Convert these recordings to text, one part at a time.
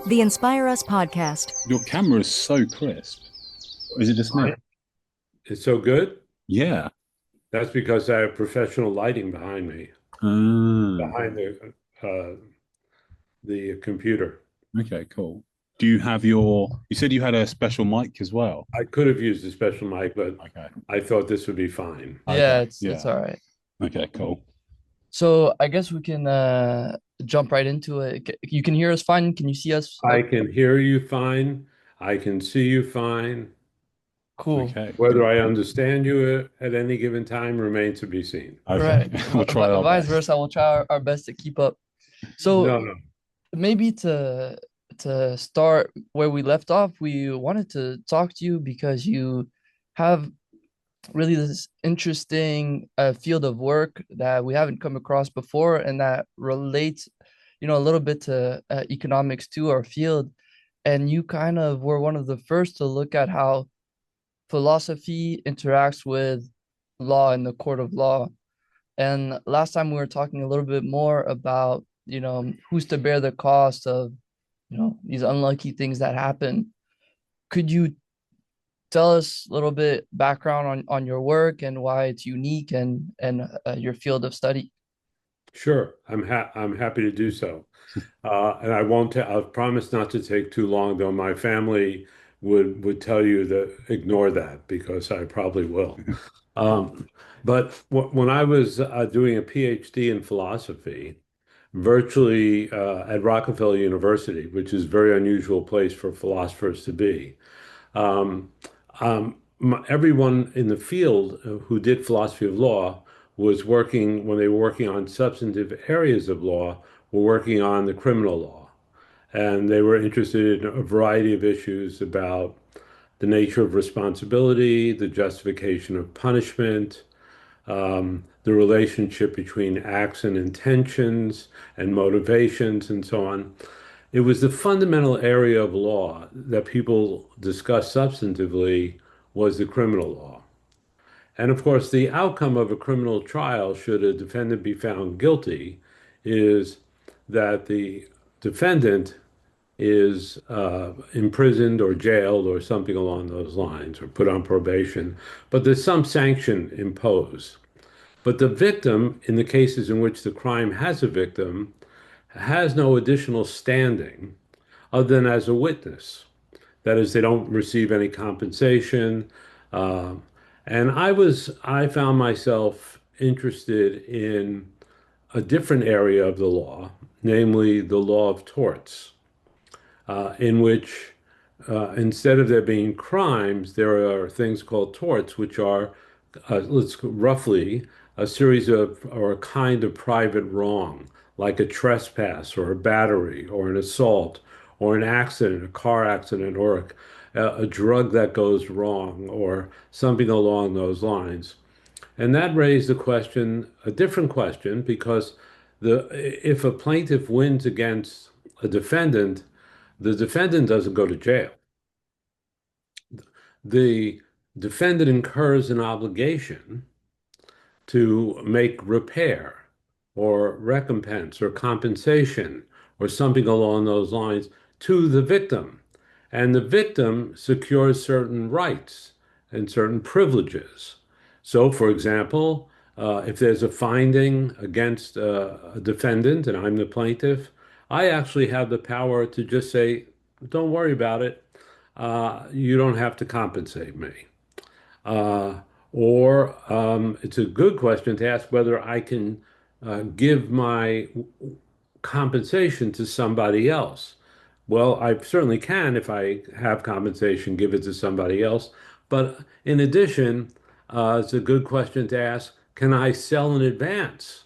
The Inspire Us podcast. Your camera is so crisp. Is it just me? Right. It's so good. Yeah. That's because I have professional lighting behind me, Ah, behind the computer. okay, cool. Do you have you said you had a special mic as well? I could have used a special mic, but Okay. I thought this would be fine. Yeah, Okay. it's Yeah. all right. Okay, cool. So I guess we can jump right into it. You can hear us fine? Can you see us? I can hear you fine. I can see you fine. Cool. Okay. Whether I understand you at any given time remains to be seen. Okay. Right. We'll try our Vice best. versa, we'll try our best to keep up. So No, no. maybe to start where we left off, we wanted to talk to you because you have really this interesting field of work that we haven't come across before, and that relates, a little bit to economics too, our field. And you kind of were one of the first to look at how philosophy interacts with law in the court of law. And last time we were talking a little bit more about, who's to bear the cost of, these unlucky things that happen. Could you tell us a little bit background on your work and why it's unique and your field of study? Sure. I'm happy to do so. And I won't I'll promise not to take too long, though my family would tell you to ignore that because I probably will. But when I was doing a PhD in philosophy, virtually at Rockefeller University, which is a very unusual place for philosophers to be, um, everyone in the field who did philosophy of law was working, when they were working on substantive areas of law, were working on the criminal law. And they were interested in a variety of issues about the nature of responsibility, the justification of punishment, the relationship between acts and intentions and motivations, and so on. It was the fundamental area of law that people discussed substantively was the criminal law. And of course, the outcome of a criminal trial, should a defendant be found guilty, is that the defendant is imprisoned or jailed or something along those lines, or put on probation, but there's some sanction imposed. But the victim, in the cases in which the crime has a victim, has no additional standing other than as a witness. That is, they don't receive any compensation. Uh, and I found myself interested in a different area of the law, namely the law of torts, in which instead of there being crimes, there are things called torts, which are, let's roughly, a series of or a kind of private wrong, like a trespass or a battery or an assault or an accident, a car accident, or a drug that goes wrong or something along those lines. And that raised a different question, because if a plaintiff wins against a defendant, the defendant doesn't go to jail. The defendant incurs an obligation to make repair or recompense or compensation or something along those lines to the victim. And the victim secures certain rights and certain privileges. So, for example, if there's a finding against a defendant and I'm the plaintiff, I actually have the power to just say, don't worry about it. You don't have to compensate me. Uh, or it's a good question to ask whether I can give my compensation to somebody else. Well, I certainly can, if I have compensation, give it to somebody else. But in addition, it's a good question to ask, can I sell in advance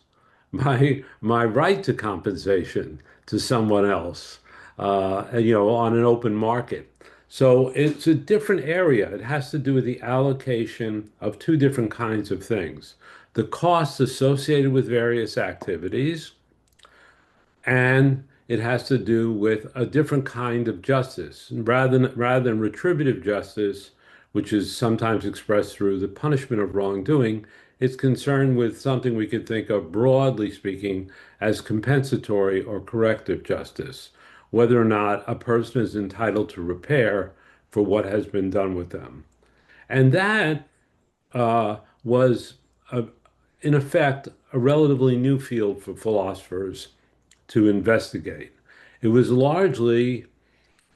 my right to compensation to someone else, on an open market? So it's a different area. It has to do with the allocation of two different kinds of things: the costs associated with various activities, and it has to do with a different kind of justice. Rather than retributive justice, which is sometimes expressed through the punishment of wrongdoing, it's concerned with something we could think of, broadly speaking, as compensatory or corrective justice, whether or not a person is entitled to repair for what has been done with them. And that was, in effect, a relatively new field for philosophers to investigate. It was largely,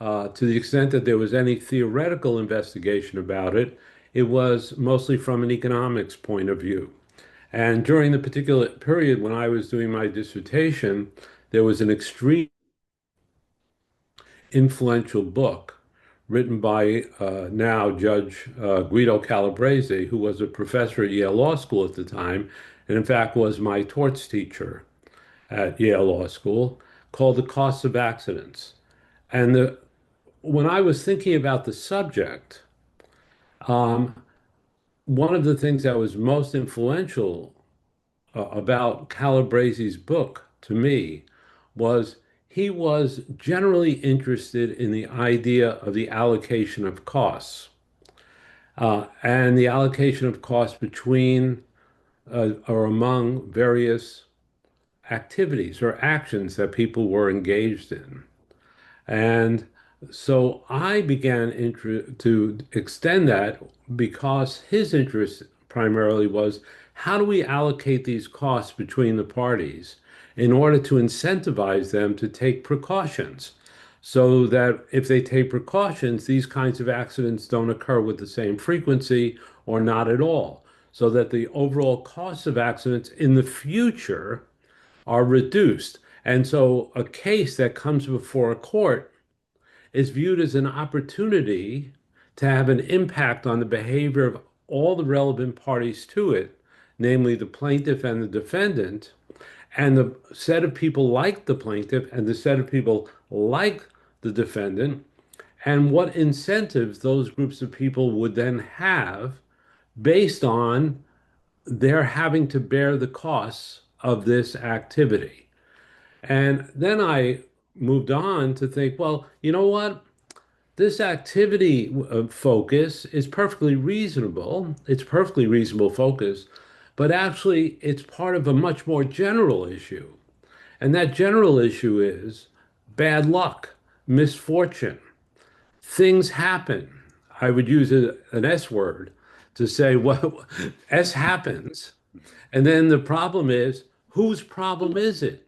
to the extent that there was any theoretical investigation about it, it was mostly from an economics point of view. And during the particular period when I was doing my dissertation, there was an extreme influential book written by now Judge Guido Calabrese, who was a professor at Yale Law School at the time, and in fact was my torts teacher at Yale Law School, called The Cost of Accidents. And when I was thinking about the subject, one of the things that was most influential about Calabrese's book to me was he was generally interested in the idea of the allocation of costs and the allocation of costs between or among various activities or actions that people were engaged in. And so I began to extend that because his interest primarily was how do we allocate these costs between the parties in order to incentivize them to take precautions so that if they take precautions, these kinds of accidents don't occur with the same frequency or not at all, so that the overall costs of accidents in the future are reduced. And so a case that comes before a court is viewed as an opportunity to have an impact on the behavior of all the relevant parties to it, namely the plaintiff and the defendant, and the set of people like the plaintiff and the set of people like the defendant, and what incentives those groups of people would then have based on their having to bear the costs of this activity. And then I moved on to think, well, you know what? This activity focus is perfectly reasonable. It's perfectly reasonable focus, but actually it's part of a much more general issue. And that general issue is bad luck, misfortune. Things happen. I would use an S word to say, well, S happens. And then the problem is, whose problem is it?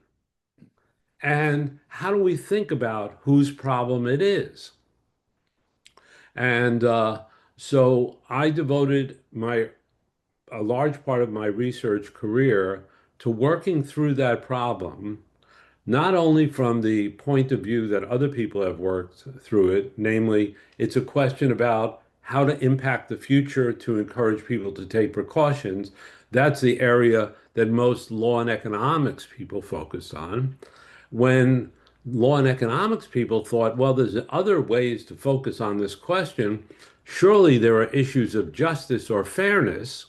And how do we think about whose problem it is? And so I devoted a large part of my research career to working through that problem, not only from the point of view that other people have worked through it, namely, it's a question about how to impact the future to encourage people to take precautions. That's the area that most law and economics people focus on. When law and economics people thought, well, there's other ways to focus on this question. Surely there are issues of justice or fairness,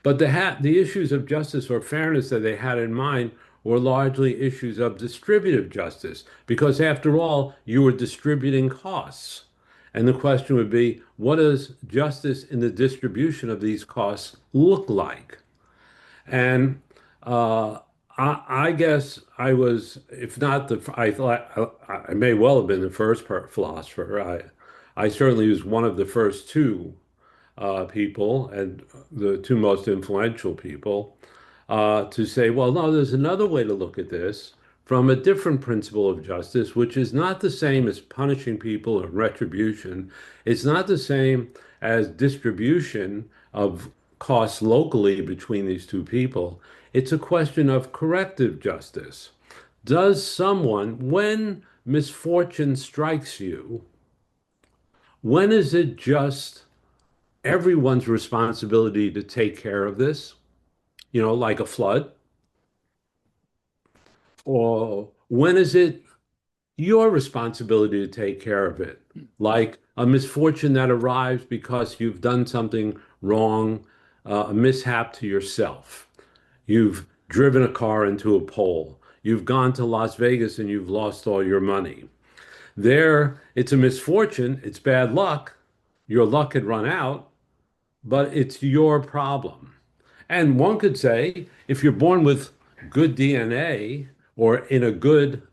but the issues of justice or fairness that they had in mind were largely issues of distributive justice, because after all, you were distributing costs. And the question would be, what does justice in the distribution of these costs look like? And I guess I was, if not I thought I may well have been the first philosopher. I certainly was one of the first two people and the two most influential people to say, well, no, there's another way to look at this from a different principle of justice, which is not the same as punishing people or retribution. It's not the same as distribution of costs locally between these two people. It's a question of corrective justice. Does someone, when misfortune strikes you, when is it just everyone's responsibility to take care of this, like a flood? Or when is it your responsibility to take care of it, like a misfortune that arrives because you've done something wrong, a mishap to yourself? You've driven a car into a pole. You've gone to Las Vegas and you've lost all your money. There, it's a misfortune. It's bad luck. Your luck had run out, but it's your problem. And one could say, if you're born with good DNA or in a good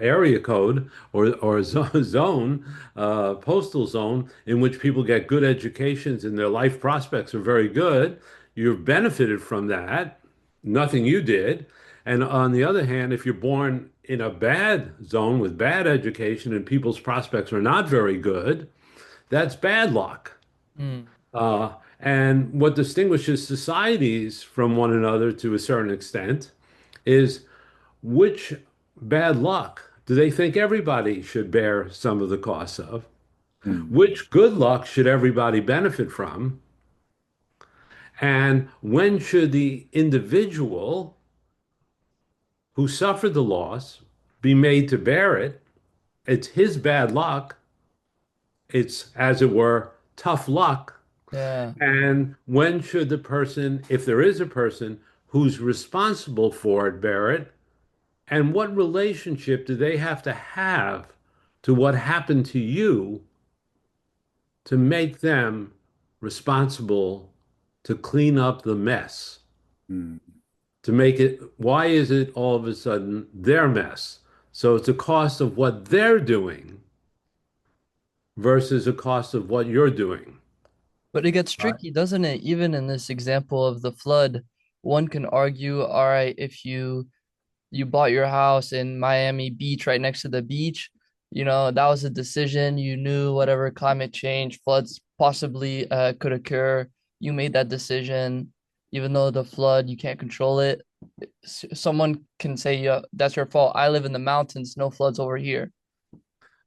area code or zone, postal zone in which people get good educations and their life prospects are very good. You've benefited from that. Nothing you did. And on the other hand, if you're born in a bad zone with bad education and people's prospects are not very good, that's bad luck. Mm. And what distinguishes societies from one another to a certain extent is which bad luck do they think everybody should bear some of the costs of? Mm. Which good luck should everybody benefit from? And when should the individual who suffered the loss be made to bear it? It's his bad luck. It's, as it were, tough luck. Yeah. And when should the person, if there is a person who's responsible for it, bear it? And what relationship do they have to what happened to you to make them responsible to clean up the mess? Mm. To make it, why is it all of a sudden their mess? So it's a cost of what they're doing versus a cost of what you're doing. But it gets Right. tricky, doesn't it? Even in this example of the flood, one can argue, all right, if you bought your house in Miami Beach right next to the beach, that was a decision. You knew whatever climate change, floods possibly could occur. You made that decision, even though the flood, you can't control it. Someone can say, yeah, that's your fault. I live in the mountains, no floods over here.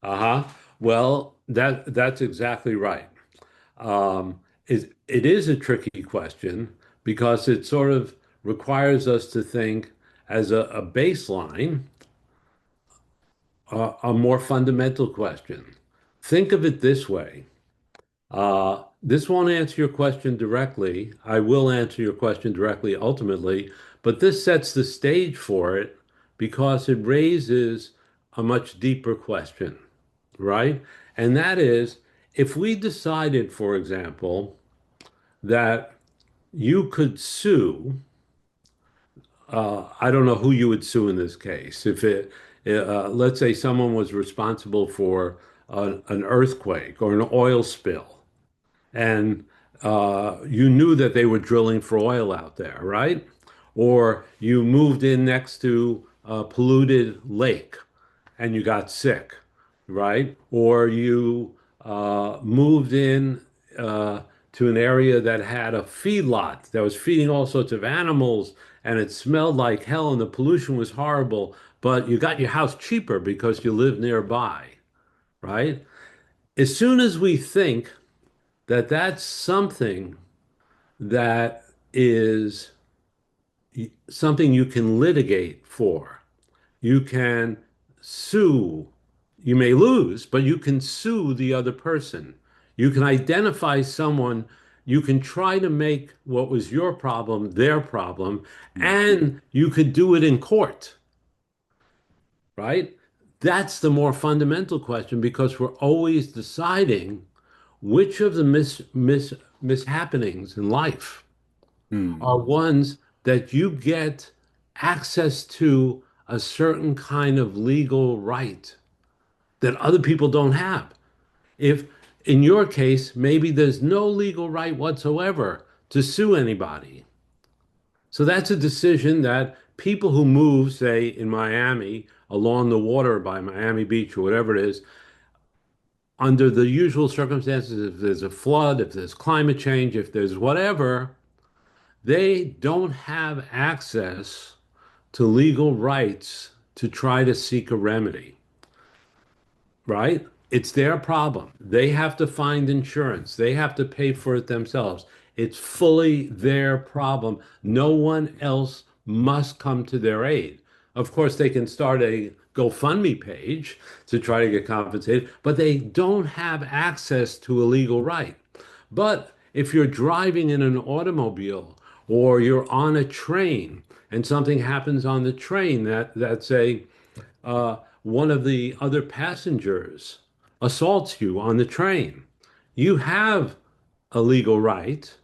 Uh-huh. Well, that's exactly right. It is a tricky question because it sort of requires us to think as a baseline, a more fundamental question. Think of it this way. This won't answer your question directly. I will answer your question directly ultimately, but this sets the stage for it because it raises a much deeper question, right? And that is, if we decided, for example, that you could sue, I don't know who you would sue in this case. Let's say someone was responsible for an earthquake or an oil spill, and you knew that they were drilling for oil out there, right? Or you moved in next to a polluted lake and you got sick, right? Or you moved in to an area that had a feedlot that was feeding all sorts of animals and it smelled like hell and the pollution was horrible, but you got your house cheaper because you live nearby, right? As soon as we think that that's something that is something you can litigate for. You can sue. You may lose, but you can sue the other person. You can identify someone. You can try to make what was your problem their problem, Mm. and you could do it in court, right? That's the more fundamental question because we're always deciding which of the mishappenings in life Mm. are ones that you get access to a certain kind of legal right that other people don't have. If in your case, maybe there's no legal right whatsoever to sue anybody. So that's a decision that people who move, say in Miami, along the water by Miami Beach or whatever it is, under the usual circumstances, if there's a flood, if there's climate change, if there's whatever, they don't have access to legal rights to try to seek a remedy, right? It's their problem. They have to find insurance. They have to pay for it themselves. It's fully their problem. No one else must come to their aid. Of course, they can start a GoFundMe page to try to get compensated, but they don't have access to a legal right. But if you're driving in an automobile or you're on a train and something happens on the train that say one of the other passengers assaults you on the train, you have a legal right.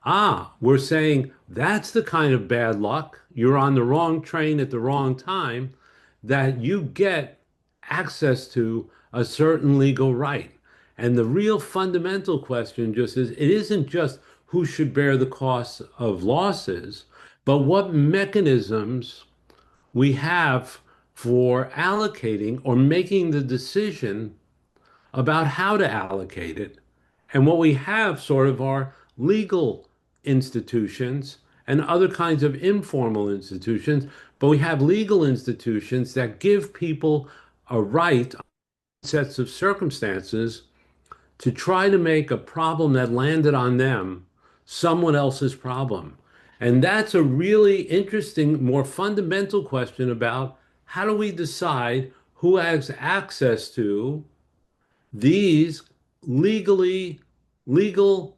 Ah, we're saying that's the kind of bad luck. You're on the wrong train at the wrong time. that you get access to a certain legal right. And the real fundamental question just is, it isn't just who should bear the costs of losses, but what mechanisms we have for allocating or making the decision about how to allocate it. And what we have sort of are legal institutions and other kinds of informal institutions, but we have legal institutions that give people a right, sets of circumstances to try to make a problem that landed on them someone else's problem. And that's a really interesting, more fundamental question about how do we decide who has access to these legally legal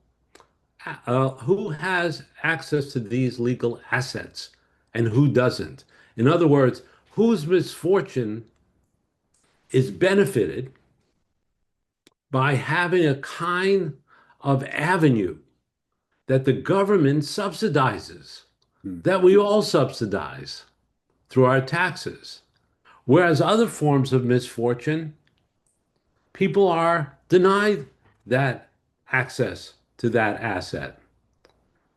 who has access to these legal assets and who doesn't. In other words, whose misfortune is benefited by having a kind of avenue that the government subsidizes, that we all subsidize through our taxes. Whereas other forms of misfortune, people are denied that access to that asset.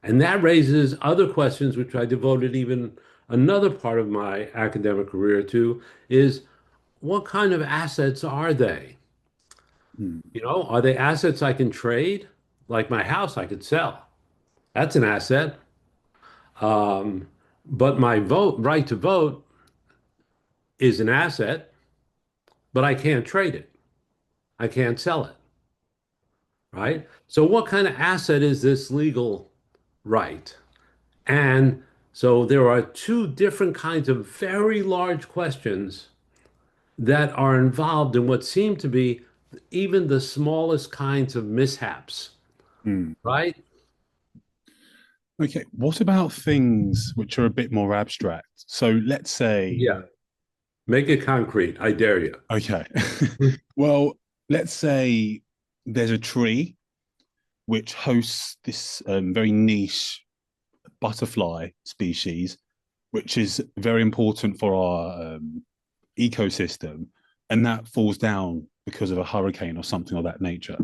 And that raises other questions, which I devoted even another part of my academic career to, is what kind of assets are they? Mm. You know, are they assets I can trade? Like my house, I could sell. That's an asset. Um, but my right to vote is an asset, but I can't trade it. I can't sell it, right? So what kind of asset is this legal right? And so there are two different kinds of very large questions that are involved in what seem to be even the smallest kinds of mishaps, Mm. right? Okay, what about things which are a bit more abstract? So let's say, Yeah. Make it concrete. I dare you. okay, well, let's say there's a tree which hosts this very niche butterfly species, which is very important for our ecosystem, and that falls down because of a hurricane or something of that nature.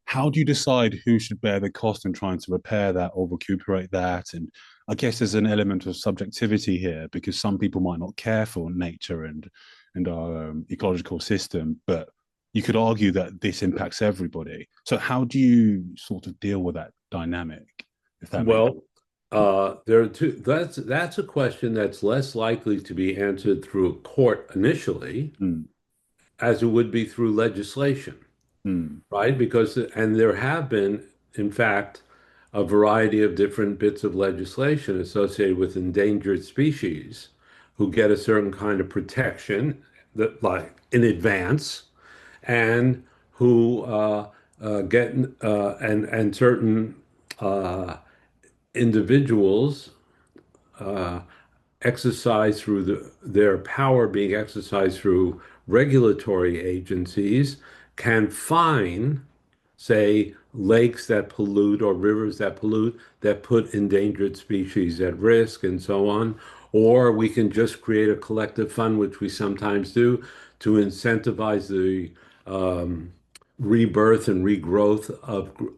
How do you decide who should bear the cost in trying to repair that or recuperate that? And I guess there's an element of subjectivity here because some people might not care for nature and our ecological system, but you could argue that this impacts everybody. So how do you sort of deal with that dynamic, if that makes Well, there are two. That's a question that's less likely to be answered through a court initially, sense? as it would be through legislation, Mm, right? Because, and there have been, in fact, a variety of different bits of legislation associated with endangered species who get a certain kind of protection that, like in advance, and who get and certain uh, individuals uh, exercised through their power being exercised through regulatory agencies can fine, say, lakes that pollute or rivers that pollute, that put endangered species at risk and so on. Or we can just create a collective fund, which we sometimes do, to incentivize the rebirth and regrowth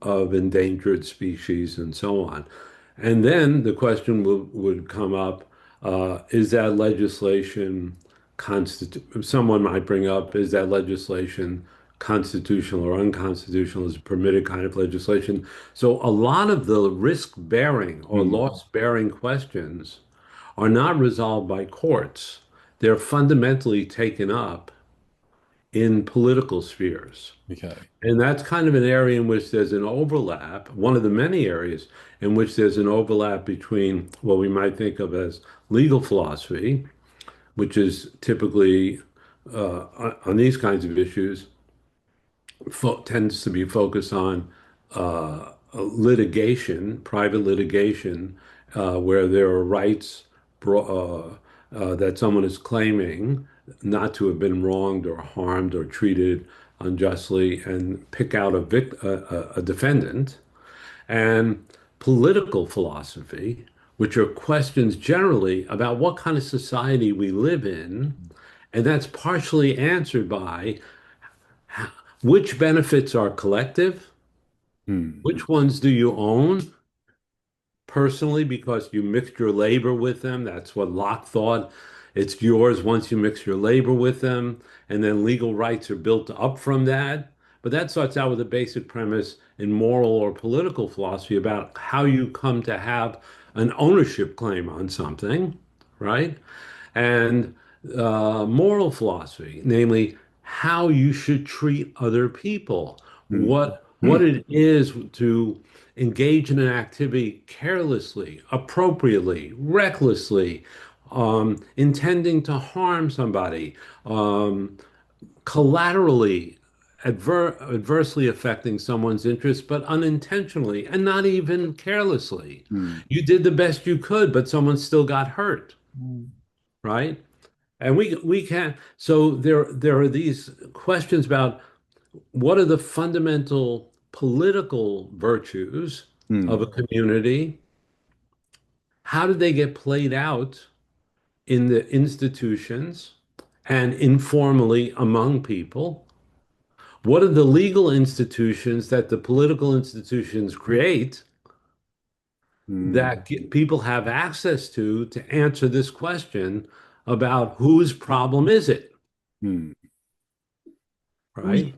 of endangered species and so on. And then the question would come up, is that legislation someone might bring up, is that legislation constitutional or unconstitutional? Is a permitted kind of legislation? So a lot of the risk bearing or mm, loss bearing questions are not resolved by courts. They're fundamentally taken up in political spheres. okay. And that's kind of an area in which there's an overlap, one of the many areas in which there's an overlap between what we might think of as legal philosophy, which is typically on these kinds of issues, tends to be focused on litigation, private litigation, where there are rights that someone is claiming not to have been wronged or harmed or treated unjustly, and pick out a defendant. And political philosophy, which are questions generally about what kind of society we live in. And that's partially answered by which benefits are collective, Mm. which ones do you own personally because you mixed your labor with them. That's what Locke thought. It's yours once you mix your labor with them, and then legal rights are built up from that. But that starts out with a basic premise in moral or political philosophy about how you come to have an ownership claim on something, right? And moral philosophy, namely how you should treat other people, Mm. what it is to engage in an activity carelessly, appropriately, recklessly, intending to harm somebody, collaterally, adversely affecting someone's interests, but unintentionally and not even carelessly. Mm. You did the best you could, but someone still got hurt, Mm. right? And we can't. So there are these questions about what are the fundamental political virtues of Mm. a community? How do they get played out in the institutions and informally among people? What are the legal institutions that the political institutions create Mm. that people have access to answer this question about whose problem is it, Mm. Who's right?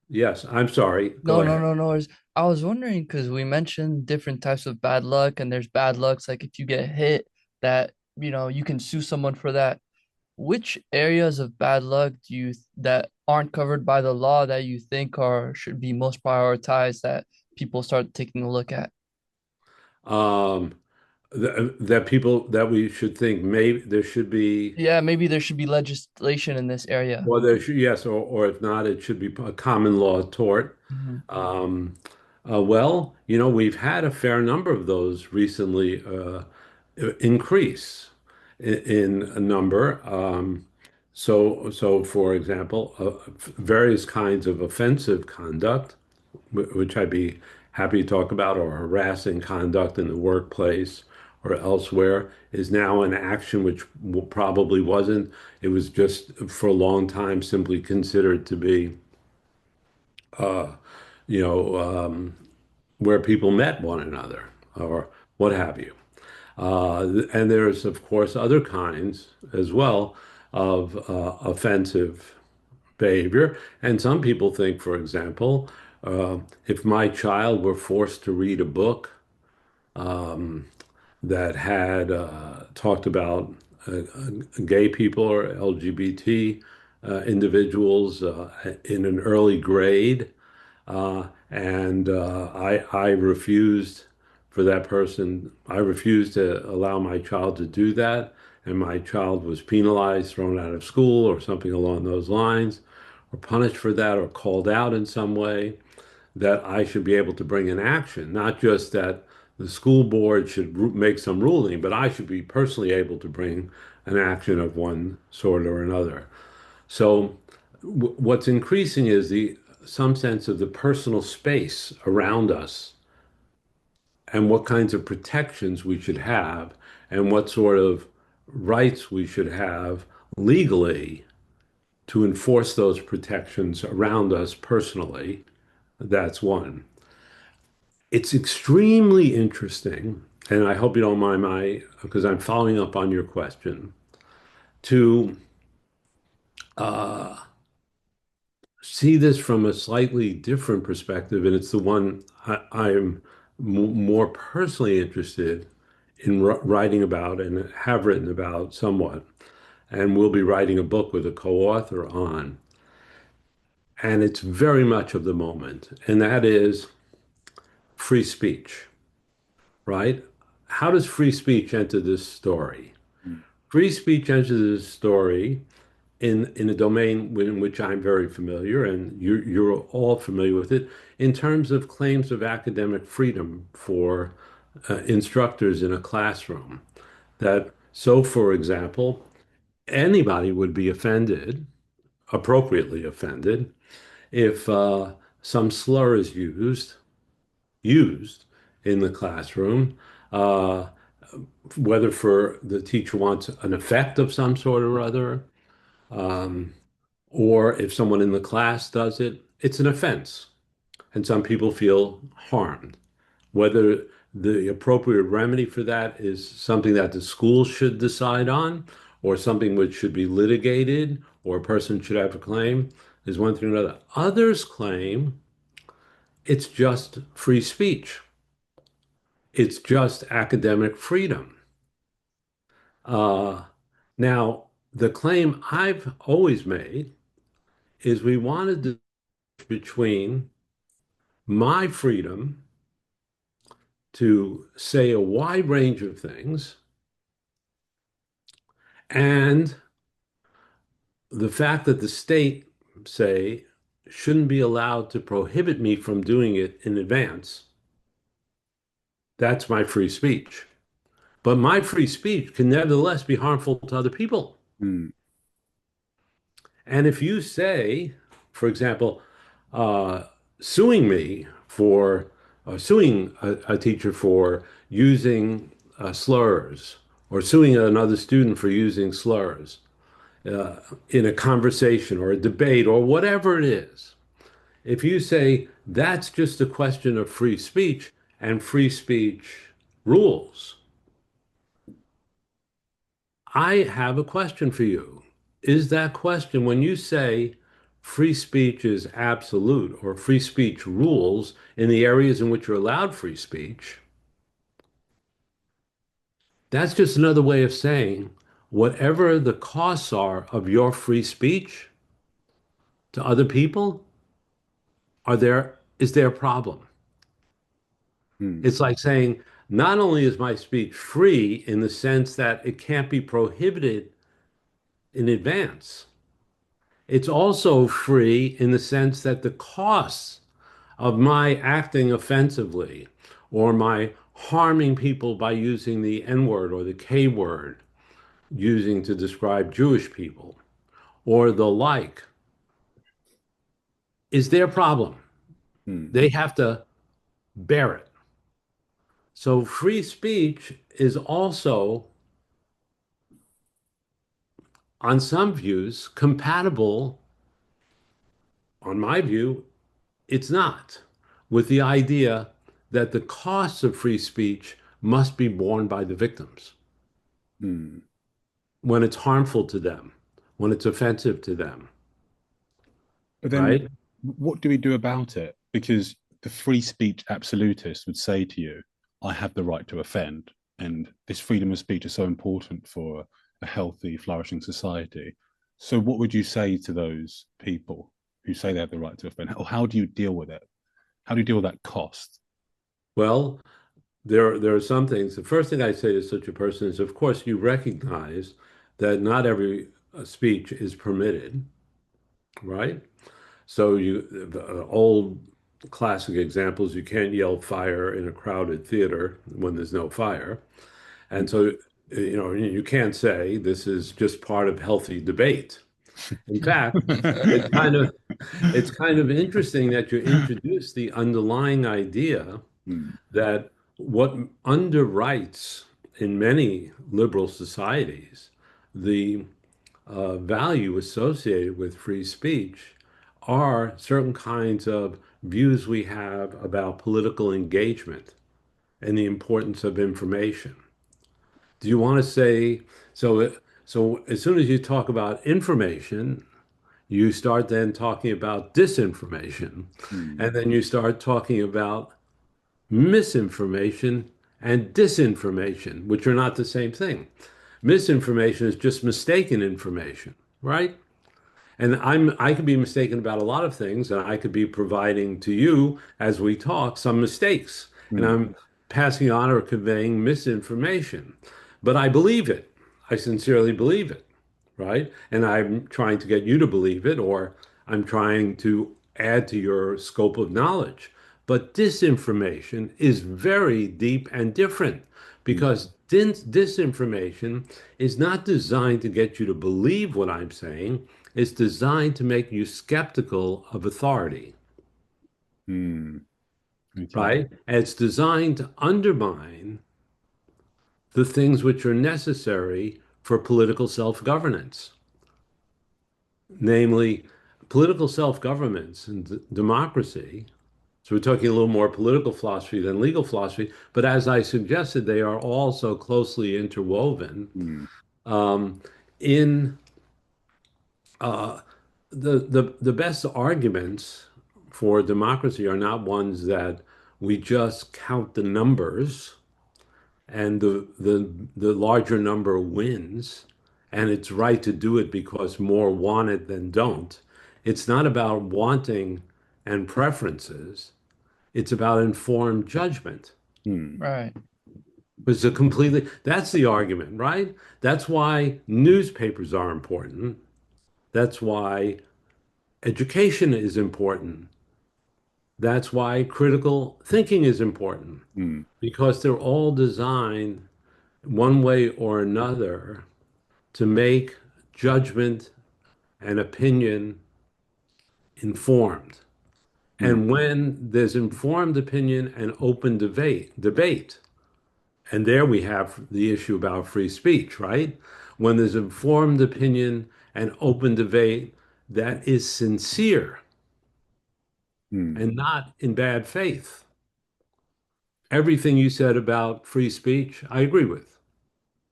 Yes, I'm sorry. Go No, no, ahead. no, no worries. I was wondering because we mentioned different types of bad luck, and there's bad lucks like if you get hit, that you can sue someone for that. Which areas of bad luck do you that aren't covered by the law that you think are should be most prioritized that people start taking a look at? Um, that people that we should think maybe there should be, Yeah, maybe there should be legislation in this area. or there should, yes, or if not, it should be a common law tort. Mhm. Um, well, we've had a fair number of those recently increase in a number. So for example, various kinds of offensive conduct, which I'd be happy to talk about, or harassing conduct in the workplace or elsewhere, is now an action which probably wasn't. It was just for a long time simply considered to be, uh, you know, um, where people met one another or what have you. And there's, of course, other kinds as well of offensive behavior. And some people think, for example, if my child were forced to read a book that had talked about gay people or LGBT individuals in an early grade, and I refused for that person. I refused to allow my child to do that, and my child was penalized, thrown out of school, or something along those lines, or punished for that, or called out in some way. That I should be able to bring an action, not just that the school board should make some ruling, but I should be personally able to bring an action of one sort or another. So what's increasing is the some sense of the personal space around us and what kinds of protections we should have and what sort of rights we should have legally to enforce those protections around us personally. That's one. It's extremely interesting, and I hope you don't mind because I'm following up on your question, to uh, see this from a slightly different perspective, and it's the one I'm more personally interested in writing about and have written about somewhat, and will be writing a book with a co-author on. And it's very much of the moment, and that is free speech, right? How does free speech enter this story? Mm. Free speech enters this story in a domain in which I'm very familiar, and you're all familiar with it, in terms of claims of academic freedom for instructors in a classroom. For example, anybody would be offended, appropriately offended, if some slur is used in the classroom, uh, whether for the teacher wants an effect of some sort or other, um, or if someone in the class does it, it's an offense. And some people feel harmed. Whether the appropriate remedy for that is something that the school should decide on, or something which should be litigated, or a person should have a claim, is one thing or another. Others claim it's just free speech. It's just academic freedom. Uh, Now, the claim I've always made is we wanted to between my freedom to say a wide range of things and the fact that the state, say, shouldn't be allowed to prohibit me from doing it in advance. That's my free speech. But my free speech can nevertheless be harmful to other people. Mm. And if you say, for example, uh, suing me for suing a teacher for using slurs, or suing another student for using slurs uh, in a conversation or a debate or whatever it is, if you say that's just a question of free speech and free speech rules, I have a question for you. Is that question, when you say free speech is absolute or free speech rules in the areas in which you're allowed free speech, that's just another way of saying whatever the costs are of your free speech to other people is their problem. Mm. It's like saying not only is my speech free in the sense that it can't be prohibited in advance, it's also free in the sense that the costs of my acting offensively or my harming people by using the N word or the K word, using to describe Jewish people or the like, is their problem. Mm. They have to bear it. So free speech is also, on some views, compatible, on my view, it's not, with the idea that the costs of free speech must be borne by the victims Mm. when it's harmful to them, when it's offensive to them, But then right? what do we do about it? Because the free speech absolutist would say to you, I have the right to offend, and this freedom of speech is so important for a healthy, flourishing society. So, what would you say to those people who say they have the right to offend? Or how do you deal with it? How do you deal with that cost? Well, there are some things. The first thing I say to such a person is, of course, you recognize that not every speech is permitted, right? So the old classic examples, you can't yell fire in a crowded theater when there's no fire. And so, you can't say this is just part of healthy debate. In fact, it's kind of it's kind of interesting that you introduce the underlying idea Mm. that what underwrites in many liberal societies the value associated with free speech are certain kinds of views we have about political engagement and the importance of information. Do you want to say so? So as soon as you talk about information, you start then talking about disinformation, Mm. and then you start talking about misinformation and disinformation, which are not the same thing. Misinformation is just mistaken information, right? And I could be mistaken about a lot of things, and I could be providing to you as we talk some mistakes, and Mm. I'm passing on or conveying misinformation. But I believe it. I sincerely believe it, right? And I'm trying to get you to believe it, or I'm trying to add to your scope of knowledge. But disinformation is very deep and different Mm. because disinformation is not designed to get you to believe what I'm saying. It's designed to make you skeptical of authority, Mm. Okay. right? And it's designed to undermine the things which are necessary for political self-governance, namely political self-governance and democracy. So we're talking a little more political philosophy than legal philosophy, but as I suggested, they are all so closely interwoven. Mm. Um, in the best arguments for democracy are not ones that we just count the numbers and the larger number wins, and it's right to do it because more want it than don't. It's not about wanting and preferences. It's about informed judgment. Mm. Right. It's a completely, that's the argument, right? That's why newspapers are important. That's why education is important. That's why critical thinking is important, Mm. because they're all designed one way or another to make judgment and opinion informed. Mm. And when there's informed opinion and open debate, and there we have the issue about free speech, right? When there's informed opinion and open debate that is sincere Mm. and not in bad faith. Everything you said about free speech, I agree with.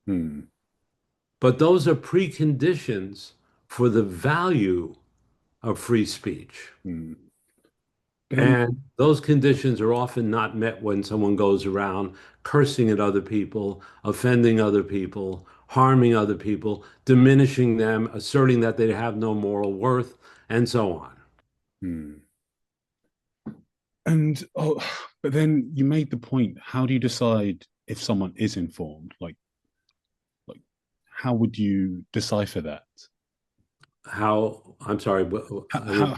Mm. But those are preconditions for the value of free speech. Mm. And And those conditions are often not met when someone goes around cursing at other people, offending other people, harming other people, diminishing them, asserting that they have no moral worth, and so on. mm. And oh, but then you made the point. How do you decide if someone is informed? Like, how would you decipher that? I'm sorry,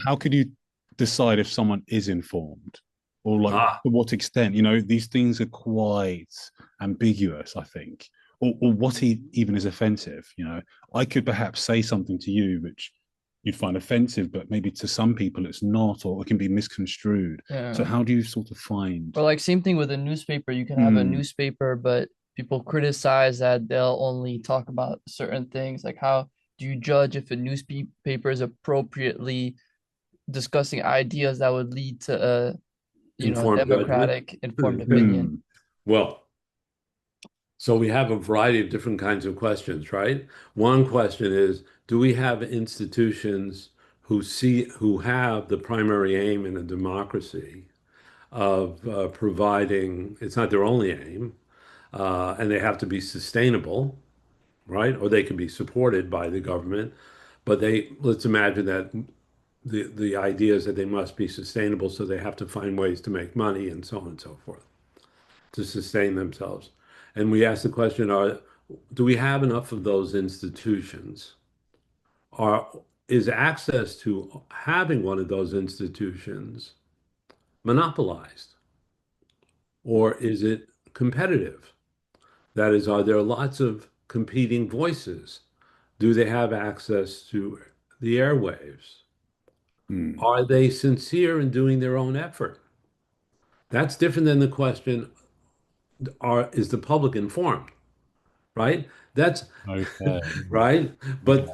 How could you decide if someone is informed, or like ah, to what extent? You know, these things are quite ambiguous, I think, or what even is offensive. You know, I could perhaps say something to you which you'd find offensive, but maybe to some people it's not, or it can be misconstrued. So Yeah. how do you sort of find? Or like same thing with a newspaper. You can have a Hmm. newspaper, but people criticize that they'll only talk about certain things. Like how do you judge if a newspaper is appropriately discussing ideas that would lead to a, informed judgment? democratic informed opinion? Hmm. Well, so we have a variety of different kinds of questions, right? One question is, do we have institutions who have the primary aim in a democracy of providing, it's not their only aim, and they have to be sustainable, right? Or they can be supported by the government, but let's imagine that the idea is that they must be sustainable, so they have to find ways to make money and so on and so forth to sustain themselves. And we ask the question, do we have enough of those institutions? Is access to having one of those institutions monopolized? Or is it competitive? That is, are there lots of competing voices? Do they have access to the airwaves? Hmm. Are they sincere in doing their own effort? That's different than the question, is the public informed, right? That's Okay. right. Okay.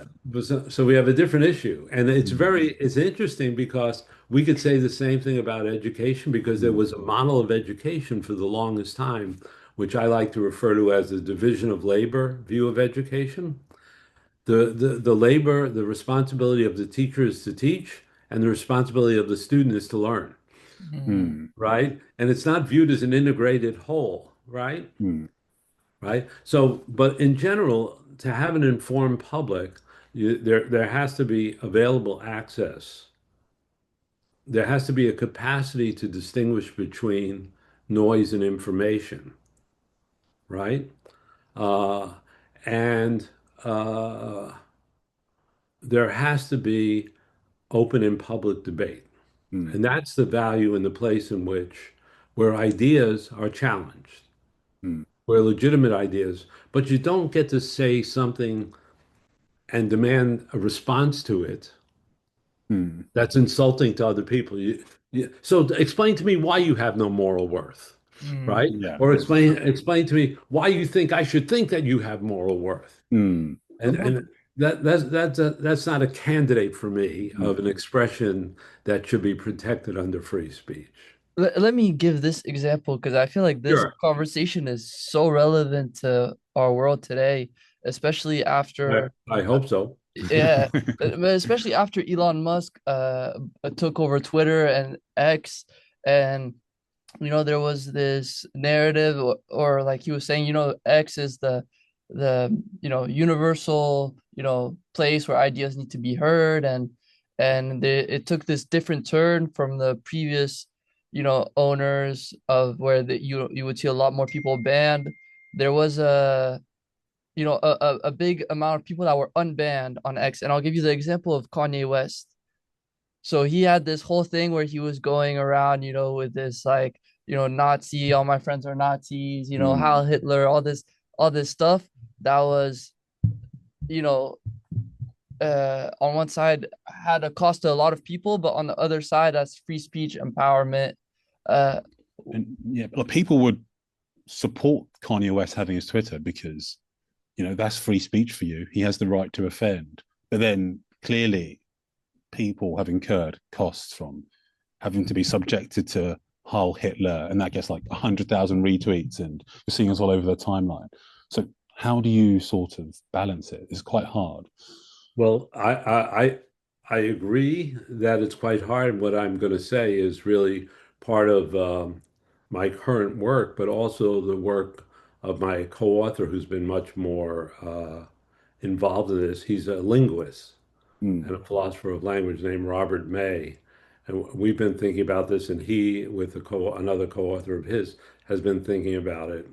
So we have a different issue. And Hmm. it's interesting because we could say the same thing about education because there Hmm. was a model of education for the longest time, which I like to refer to as the division of labor view of education. The responsibility of the teacher is to teach, and the responsibility of the student is to learn, Mhm. Hmm. right? And it's not viewed as an integrated whole, right? Hmm. Right? So, but in general, to have an informed public, there has to be available access. There has to be a capacity to distinguish between noise and information, right? Uh, and there has to be open and public debate. Hmm. And that's the value in the place in which where ideas are challenged, Hmm. where legitimate ideas, but you don't get to say something and demand a response to it Hmm. that's insulting to other people. So explain to me why you have no moral worth. Mm. right? Yeah. Or explain to me why you think I should think that you have moral worth. Mm. And that's not a candidate for me of an expression that should be protected under free speech. Let me give this example because I feel like this Sure. conversation is so relevant to our world today, especially after, I hope so. yeah, but especially after Elon Musk took over Twitter and X, and there was this narrative, or like he was saying, X is the universal place where ideas need to be heard, and it took this different turn from the previous owners of where you would see a lot more people banned. There was a big amount of people that were unbanned on X, and I'll give you the example of Kanye West. So he had this whole thing where he was going around, with this like, Nazi, all my friends are Nazis, Mm. Heil Hitler, all this stuff that was, you know, on one side had a cost to a lot of people, but on the other side, that's free speech empowerment. Uh, And yeah, but people would support Kanye West having his Twitter because that's free speech for you. He has the right to offend. But then clearly people have incurred costs from having to be subjected to Heil Hitler, and that gets like 100,000 retweets, and you're seeing us all over the timeline. So how do you sort of balance it? It's quite hard. Well, I agree that it's quite hard. What I'm going to say is really part of my current work, but also the work of my co-author, who's been much more involved in this. He's a linguist Mm. and a philosopher of language named Robert May, and we've been thinking about this. And he, with another co-author of his, has been thinking about it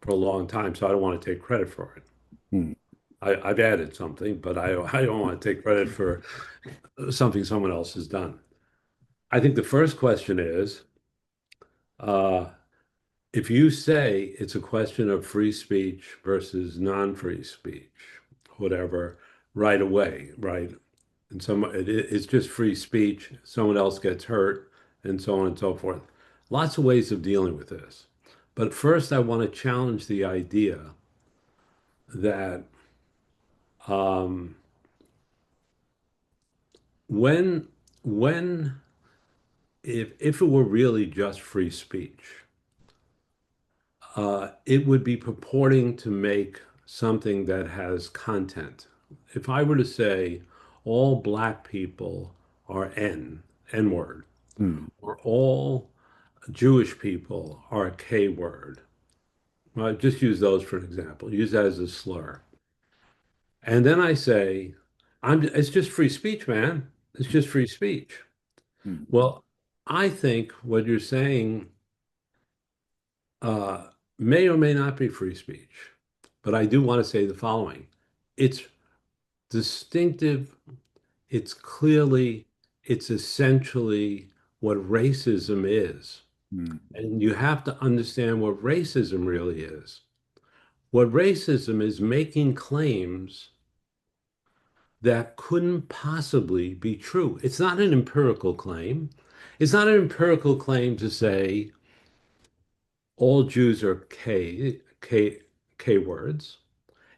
for a long time. So I don't want to take credit for it. Mm. I've added something, but I don't want to take credit for something someone else has done. I think the first question is, uh, if you say it's a question of free speech versus non-free speech, whatever, right away, right? And it's just free speech, someone else gets hurt, and so on and so forth. Lots of ways of dealing with this. But first, I want to challenge the idea that um, when when if it were really just free speech, it would be purporting to make something that has content. If I were to say all black people are N word, Mm. or all Jewish people are K word, well, just use those for an example. Use that as a slur. And then I say, it's just free speech, man. It's just free speech. Mm. Well, I think what you're saying uh, may or may not be free speech, but I do want to say the following. It's distinctive, it's clearly, it's essentially what racism is. Mm. And you have to understand what racism really is. What racism is making claims that couldn't possibly be true. It's not an empirical claim. It's not an empirical claim to say all Jews are K words.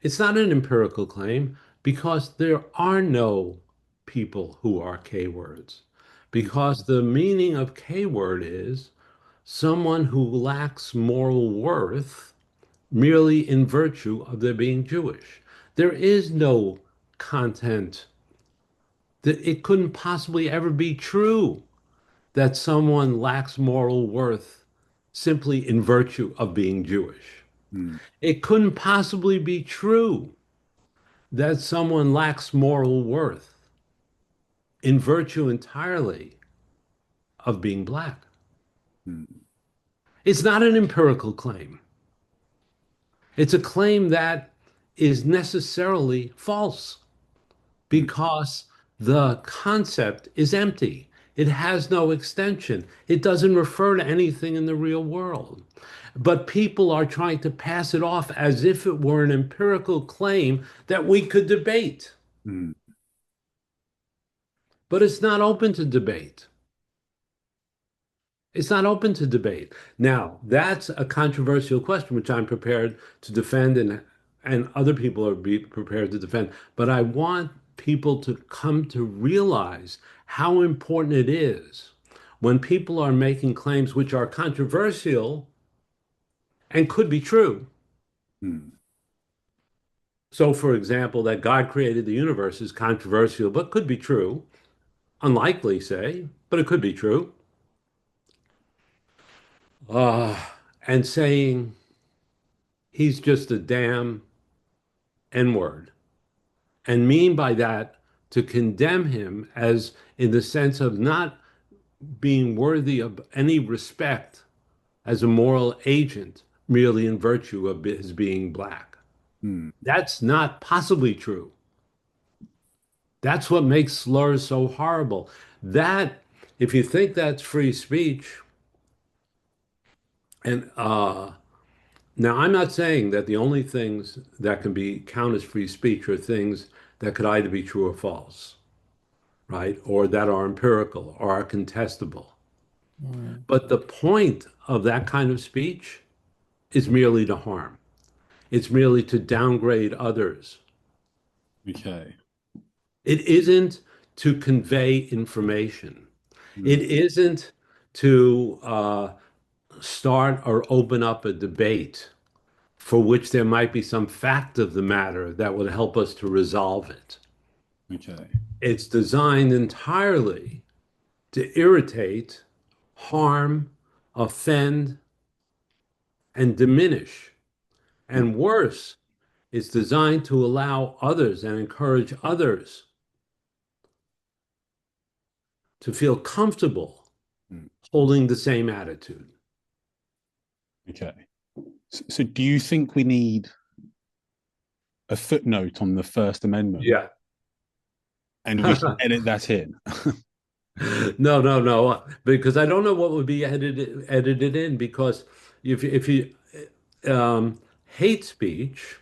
It's not an empirical claim because there are no people who are K words. Because the meaning of K word is someone who lacks moral worth merely in virtue of their being Jewish. There is no content that it couldn't possibly ever be true that someone lacks moral worth simply in virtue of being Jewish. Mm. It couldn't possibly be true that someone lacks moral worth in virtue entirely of being black. Mm. It's not an empirical claim. It's a claim that is necessarily false Mm. because the concept is empty. It has no extension. It doesn't refer to anything in the real world. But people are trying to pass it off as if it were an empirical claim that we could debate. Mm. But it's not open to debate. It's not open to debate. Now, that's a controversial question, which I'm prepared to defend, and other people are prepared to defend. But I want people to come to realize how important it is when people are making claims which are controversial and could be true. Mm. So, for example, that God created the universe is controversial, but could be true. Unlikely, say, but it could be true. Uh, and saying he's just a damn N-word, and mean by that to condemn him as in the sense of not being worthy of any respect as a moral agent merely in virtue of his being black. Mm. That's not possibly true. That's what makes slurs so horrible. That, if you think that's free speech, and now I'm not saying that the only things that can be count as free speech are things that could either be true or false, right? Or that are empirical or are contestable. Mm. But the point of that kind of speech is merely to harm. It's merely to downgrade others. Okay. It isn't to convey information. It Mm. isn't to start or open up a debate for which there might be some fact of the matter that would help us to resolve it. Okay. It's designed entirely to irritate, harm, offend, and diminish. And worse, it's designed to allow others and encourage others to feel comfortable Mm. holding the same attitude. Okay. So do you think we need a footnote on the First Amendment Yeah. and we can edit that in? No, no, no, because I don't know what would be edited in because if you hate speech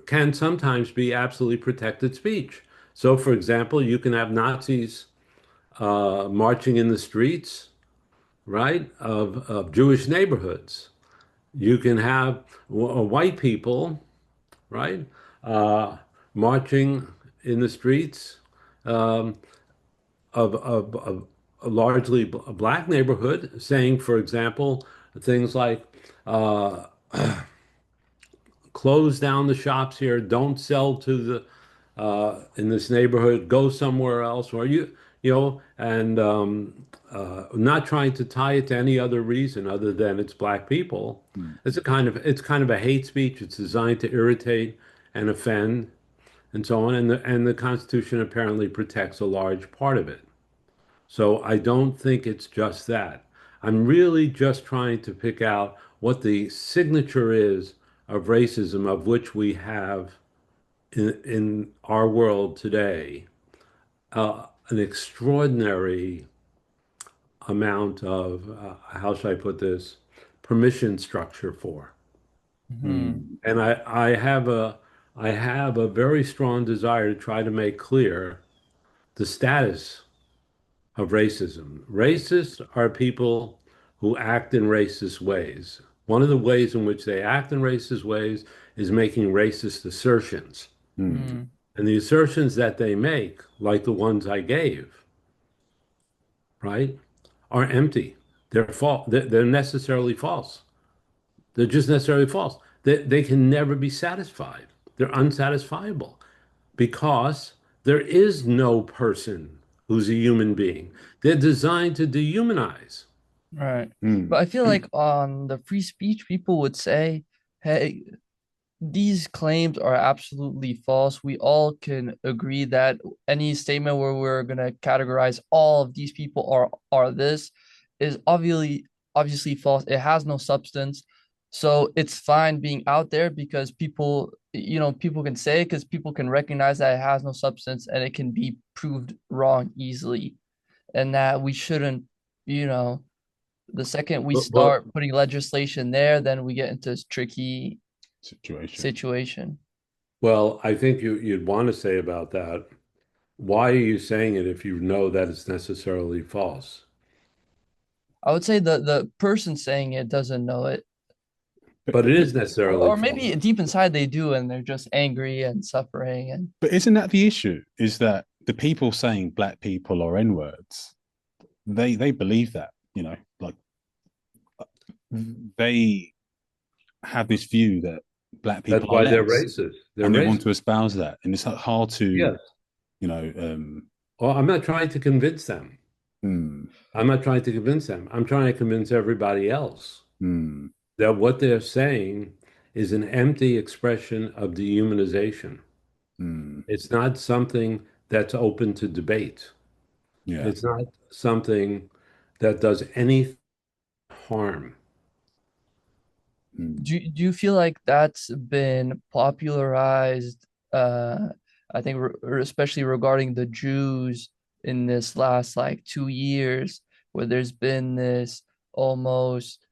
can sometimes be absolutely protected speech. So, for example, you can have Nazis marching in the streets, right, of Jewish neighborhoods. You can have white people, right, uh, marching in the streets um, of a largely black neighborhood, saying, for example, things like, uh, close down the shops here, don't sell to the in this neighborhood, go somewhere else, or and not trying to tie it to any other reason other than it's black people. Mm. It's kind of a hate speech. It's designed to irritate and offend and so on, and the Constitution apparently protects a large part of it. So I don't think it's just that. I'm really just trying to pick out what the signature is of racism, of which we have in our world today, an extraordinary amount of, how should I put this, permission structure for. Mhm. Mm. And I have a very strong desire to try to make clear the status of racism. Racists are people who act in racist ways. One of the ways in which they act in racist ways is making racist assertions. Mm. Mm. And the assertions that they make, like the ones I gave, right, are empty. They're false. They're necessarily false. They're just necessarily false. They can never be satisfied. They're unsatisfiable because there is no person who's a human being. They're designed to dehumanize. Right. But Mm. I feel like on the free speech, people would say, hey, these claims are absolutely false. We all can agree that any statement where we're gonna categorize all of these people are this is obviously false. It has no substance. So it's fine being out there because people can say because people can recognize that it has no substance and it can be proved wrong easily. And that we shouldn't, you know, the second we But start putting legislation there, then we get into this tricky Situation. situation. well, I think you'd want to say about that. Why are you saying it if you know that it's necessarily false? I would say the person saying it doesn't know it. But it is Or, necessarily or maybe false. deep inside they do, and they're just angry and suffering. And But isn't that the issue? Is that the people saying black people are N words, they believe that, like they have this view that black That's people are why they're less, racist. They're and they want racist. to espouse that, and it's hard to, Yes. you know, um, Well, I'm not trying to convince them. hmm, I'm not trying to convince them. I'm trying to convince everybody else hmm, that what they're saying is an empty expression of dehumanization. hmm, It's not something that's open to debate. yeah, It's not something that does any harm. hmm, do you feel like that's been popularized? I think especially regarding the Jews in this last like 2 years, where there's been this almost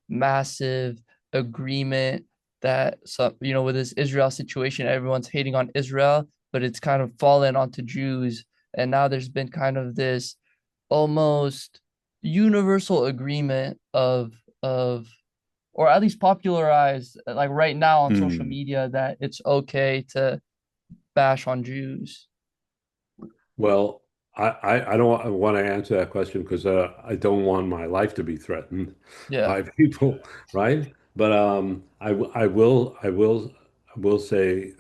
massive agreement that some, with this Israel situation, everyone's hating on Israel, but it's kind of fallen onto Jews, and now there's been kind of this almost universal agreement of or at least popularized like right now on social hmm. media that it's okay to bash on Jews. Well, I don't want to answer that question because I don't want my life to be threatened Yeah. by people, right? But I will say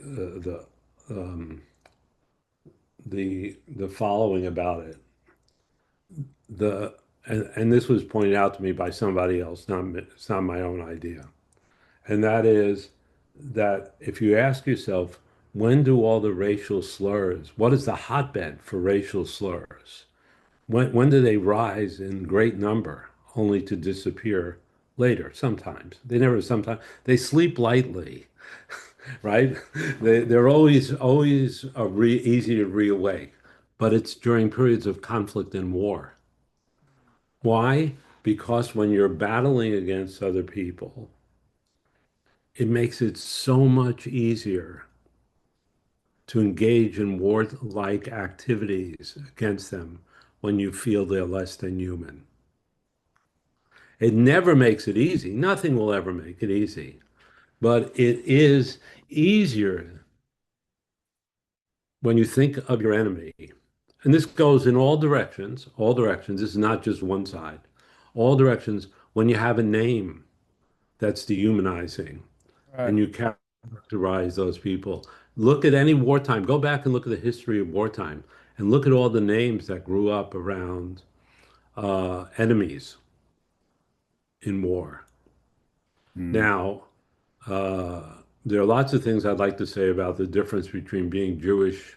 um, the following about it. The and this was pointed out to me by somebody else, it's not my own idea. And that is that if you ask yourself, when do all the racial slurs, what is the hotbed for racial slurs? When do they rise in great number only to disappear later? Sometimes. Sometimes they sleep lightly, right? They're always easy to reawake, but it's during periods of conflict and war. Why? Because when you're battling against other people, it makes it so much easier to engage in warlike activities against them when you feel they're less than human. It never makes it easy. Nothing will ever make it easy, but it is easier when you think of your enemy. And this goes in all directions, all directions. This is not just one side. All directions when you have a name that's dehumanizing Right. and you characterize those people. Look at any wartime. Go back and look at the history of wartime and look at all the names that grew up around enemies in war. Hmm. Now, there are lots of things I'd like to say about the difference between being Jewish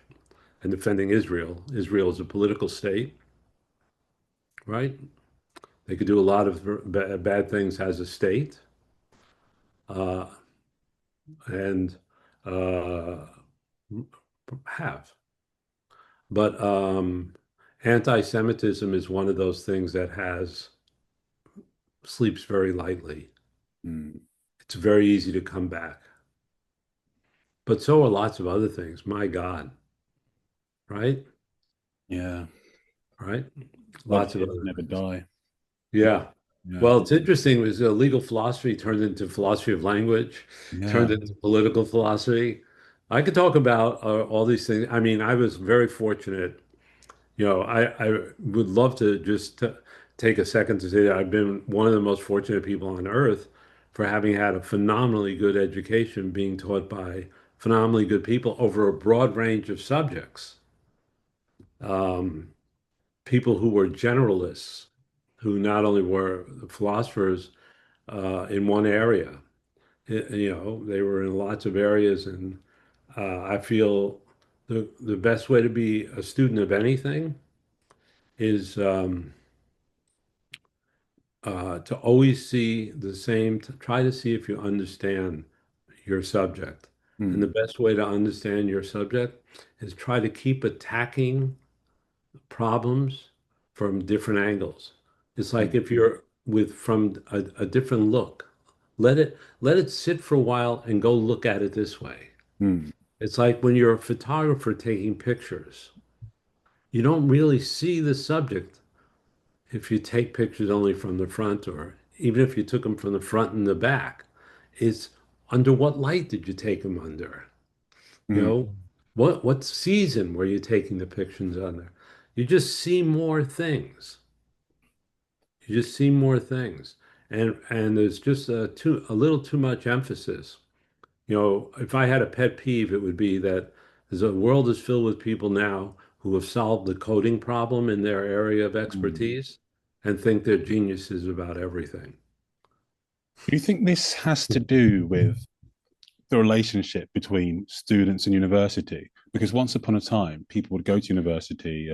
and defending Israel. Israel is a political state, right? They could do a lot of bad things as a state, uh, and uh, have. But anti-Semitism is one of those things that has sleeps very lightly. Hmm. It's very easy to come back. But so are lots of other things. My God, right? Yeah, Right? love Lots of hate other never things. die. Yeah. Yeah, Well, it's interesting. It was legal philosophy turned into philosophy of language, yeah, turned into political philosophy. I could talk about all these things. I mean, I was very fortunate. I would love to just take a second to say that I've been one of the most fortunate people on earth for having had a phenomenally good education, being taught by phenomenally good people over a broad range of subjects. Um, People who were generalists, who not only were philosophers in one area, they were in lots of areas, and I feel the best way to be a student of anything is to always see the same, to try to see if you understand your subject. And the hmm, best way to understand your subject is try to keep attacking problems from different angles. It's like if you're with from a different look, let it sit for a while and go look at it this way. hmm, It's like when you're a photographer taking pictures, you don't really see the subject. if you take pictures only from the front, or even if you took them from the front and the back, is under what light did you take them under? You Mm. know, what season were you taking the pictures under? You just see more things. You just see more things. And there's just a little too much emphasis. If I had a pet peeve, it would be that the world is filled with people now who have solved the coding problem in their area of Mm. expertise and think they're geniuses about everything. Do you think this has to do with the relationship between students and university? Because once upon a time, people would go to university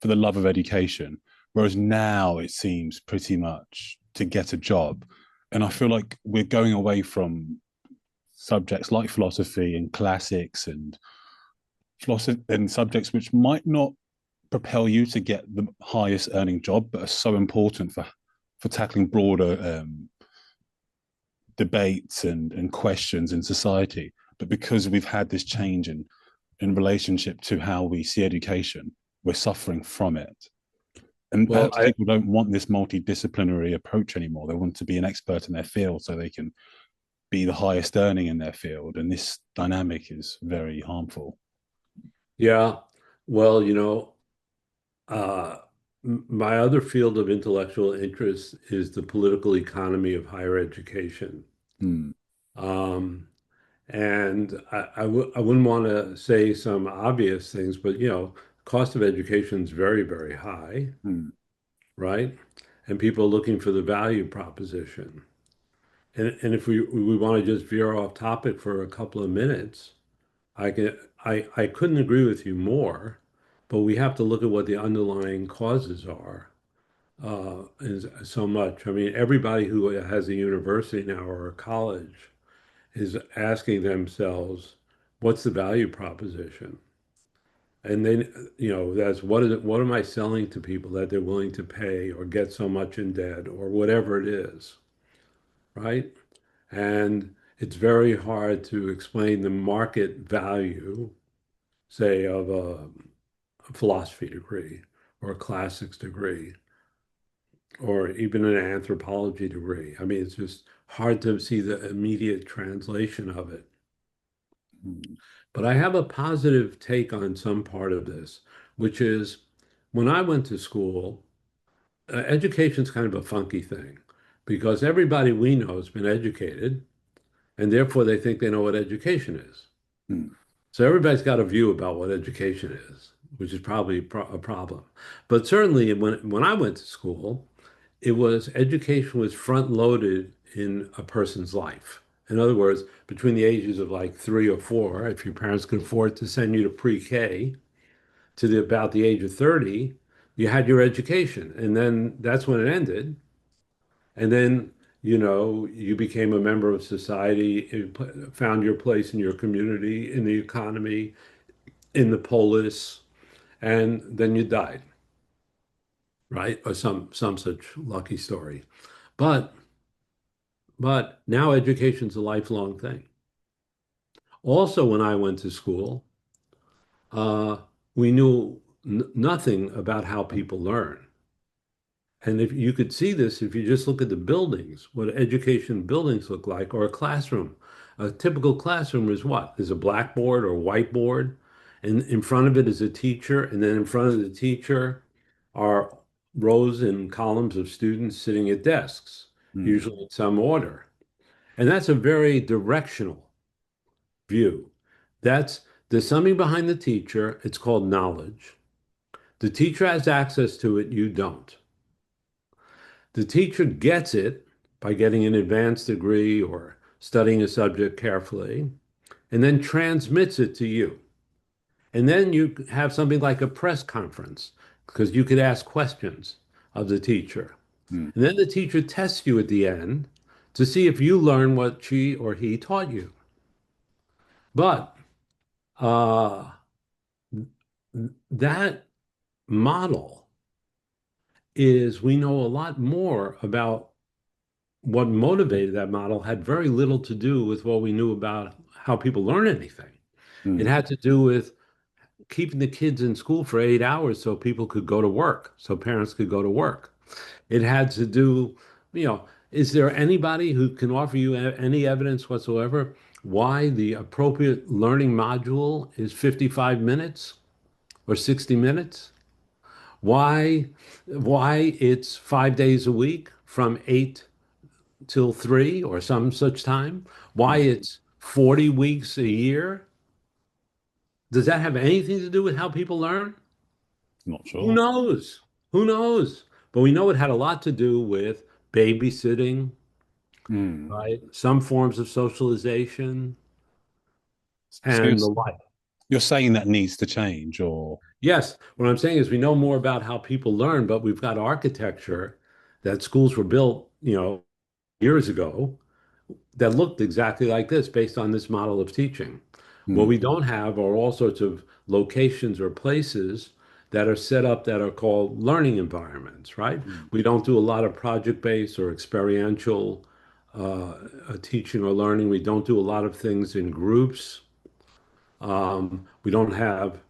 for the love of education, whereas now it seems pretty much to get a job. And I feel like we're going away from subjects like philosophy and classics and philosophy and subjects which might not propel you to get the highest earning job, but are so important for tackling broader debates and questions in society. But because we've had this change in relationship to how we see education, we're suffering from it. And Well, perhaps people don't want this multidisciplinary approach anymore. They want to be an expert in their field so they can be the highest earning in their field. And this dynamic is very harmful. yeah, well, uh, my other field of intellectual interest is the political economy of higher education. Mm. Um, and I wouldn't want to say some obvious things, but cost of education is very, very high, Mm. right? And people are looking for the value proposition. And if we want to just veer off topic for a couple of minutes, I couldn't agree with you more, but we have to look at what the underlying causes are. Is so much. I mean, everybody who has a university now or a college is asking themselves, what's the value proposition? And then, that's what is it, what am I selling to people that they're willing to pay or get so much in debt or whatever it is, right? And it's very hard to explain the market value, say, of a philosophy degree or a classics degree or even an anthropology degree. I mean, it's just hard to see the immediate translation of it. Mm. But I have a positive take on some part of this, which is when I went to school, education's kind of a funky thing because everybody we know has been educated, and therefore they think they know what education is. Mm. So everybody's got a view about what education is, which is probably a problem. But certainly when I went to school, education was front loaded in a person's life. In other words, between the ages of like 3 or 4, if your parents could afford to send you to pre-K to about the age of 30, you had your education. And then that's when it ended. And then, you became a member of society, found your place in your community, in the economy, in the polis, and then you died, right? Or some such lucky story. But now education's a lifelong thing. Also, when I went to school, uh, we knew nothing about how people learn. And if you could see this, if you just look at the buildings, what education buildings look like, or a classroom. A typical classroom is what? There's a blackboard or whiteboard, and in front of it is a teacher, and then in front of the teacher are rows and columns of students sitting at desks, Mm. usually in some order. And that's a very directional view. There's something behind the teacher. It's called knowledge. The teacher has access to it, you don't. The teacher gets it by getting an advanced degree or studying a subject carefully, and then transmits it to you. And then you have something like a press conference because you could ask questions of the teacher. Mm. And then the teacher tests you at the end to see if you learn what she or he taught you. But uh, that model we know a lot more about what motivated that model had very little to do with what we knew about how people learn anything. It Mm. had to do with keeping the kids in school for 8 hours so people could go to work, so parents could go to work. It had to do, is there anybody who can offer you any evidence whatsoever why the appropriate learning module is 55 minutes or 60 minutes? Why it's 5 days a week from 8 till 3 or some such time? Why it's 40 weeks a year? Does that have anything to do with how people learn? Not Who sure. knows? Who knows? But we know it had a lot to do with babysitting, Mm. right? Some forms of socialization So and the like. you're saying that needs to change, or Yes, what I'm saying is we know more about how people learn, but we've got architecture that schools were built, years ago that looked exactly like this based on this model of teaching. What mm. we don't have are all sorts of locations or places that are set up that are called learning environments, right? Mm. We don't do a lot of project-based or experiential teaching or learning. We don't do a lot of things in groups. We don't have,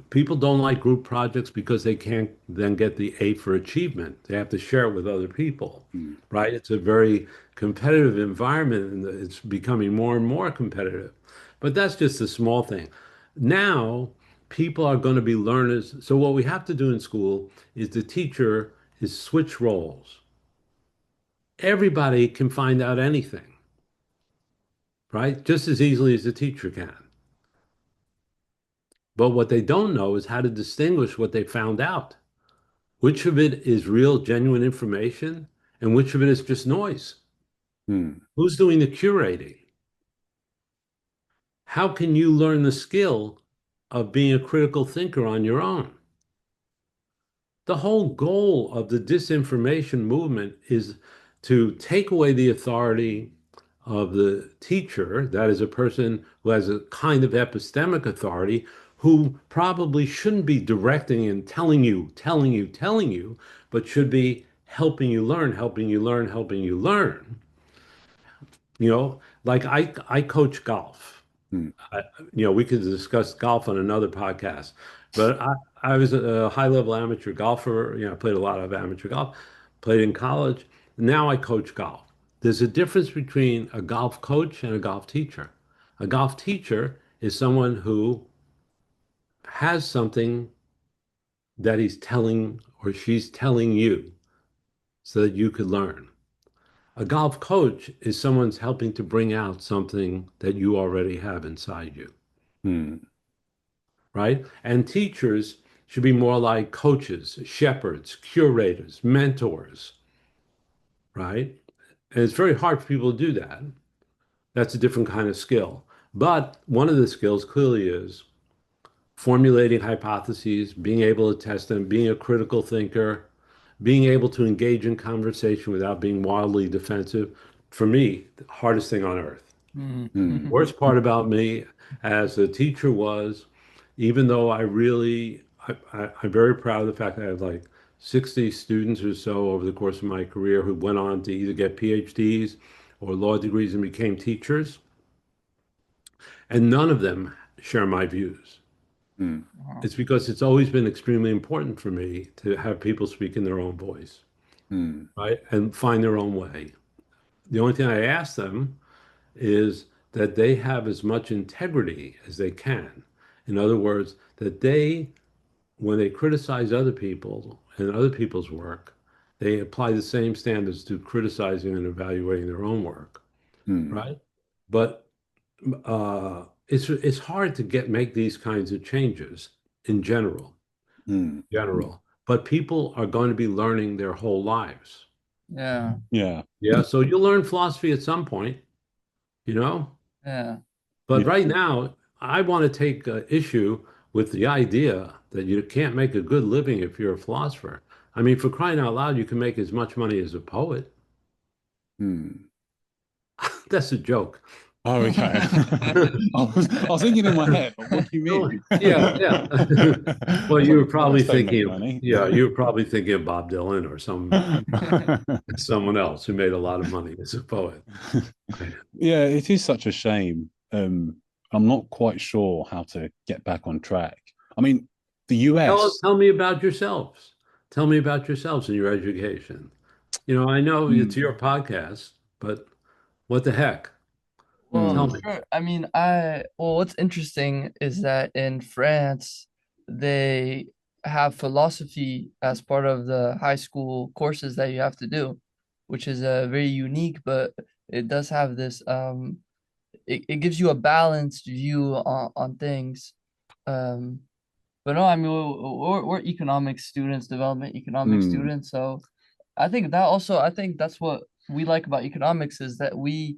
people don't like group projects because they can't then get the A for achievement. They have to share it with other people, Mm. right? It's a very competitive environment and it's becoming more and more competitive. But that's just a small thing. Now, people are going to be learners. So what we have to do in school is the teacher is switch roles. Everybody can find out anything, right? Just as easily as the teacher can. But what they don't know is how to distinguish what they found out. Which of it is real, genuine information, and which of it is just noise? Mm. Who's doing the curating? How can you learn the skill of being a critical thinker on your own? The whole goal of the disinformation movement is to take away the authority of the teacher, that is a person who has a kind of epistemic authority, who probably shouldn't be directing and telling you, but should be helping you learn, helping you learn, helping you learn. Like I coach golf. Mm. We could discuss golf on another podcast, but I was a high-level amateur golfer. I played a lot of amateur golf, played in college. Now I coach golf. There's a difference between a golf coach and a golf teacher. A golf teacher is someone who has something that he's telling or she's telling you so that you could learn. A golf coach is someone's helping to bring out something that you already have inside you. Mm. Right? And teachers should be more like coaches, shepherds, curators, mentors, right? And it's very hard for people to do that. That's a different kind of skill. But one of the skills clearly is formulating hypotheses, being able to test them, being a critical thinker, being able to engage in conversation without being wildly defensive. For me, the hardest thing on earth. Mm. Worst part about me as a teacher was, even though I'm very proud of the fact that I had like 60 students or so over the course of my career who went on to either get PhDs or law degrees and became teachers, and none of them share my views. Mm. It's because it's always been extremely important for me to have people speak in their own voice, Mm. right? And find their own way. The only thing I ask them is that they have as much integrity as they can. In other words, that when they criticize other people and other people's work, they apply the same standards to criticizing and evaluating their own work, Mm. right? But it's hard to make these kinds of changes in Mm. general. But people are going to be learning their whole lives. Yeah, Yeah. Yeah, so you'll learn philosophy at some point, you know? yeah. But Yeah. right now, I want to take issue with the idea that you can't make a good living if you're a philosopher. I mean, for crying out loud, you can make as much money as a poet. Mm. That's a joke. Oh, okay. I was thinking in my head, what do you mean? Yeah, yeah. Well, It's you like, were probably poets don't make thinking of, money. yeah, you were probably thinking of Bob Dylan or someone else who made a lot of money as a poet. Yeah, it is such a shame. I'm not quite sure how to get back on track. I mean, the US. Tell me about yourselves. Tell me about yourselves and your education. I know it's Mm, your podcast, but what the heck? Well, Tell mm, me. sure. I mean, what's interesting is that in France, they have philosophy as part of the high school courses that you have to do, which is very unique, but it does have this it gives you a balanced view on things. Um, but no, I mean, we're economics students, development economics mm, students, so I think that's what we like about economics is that we,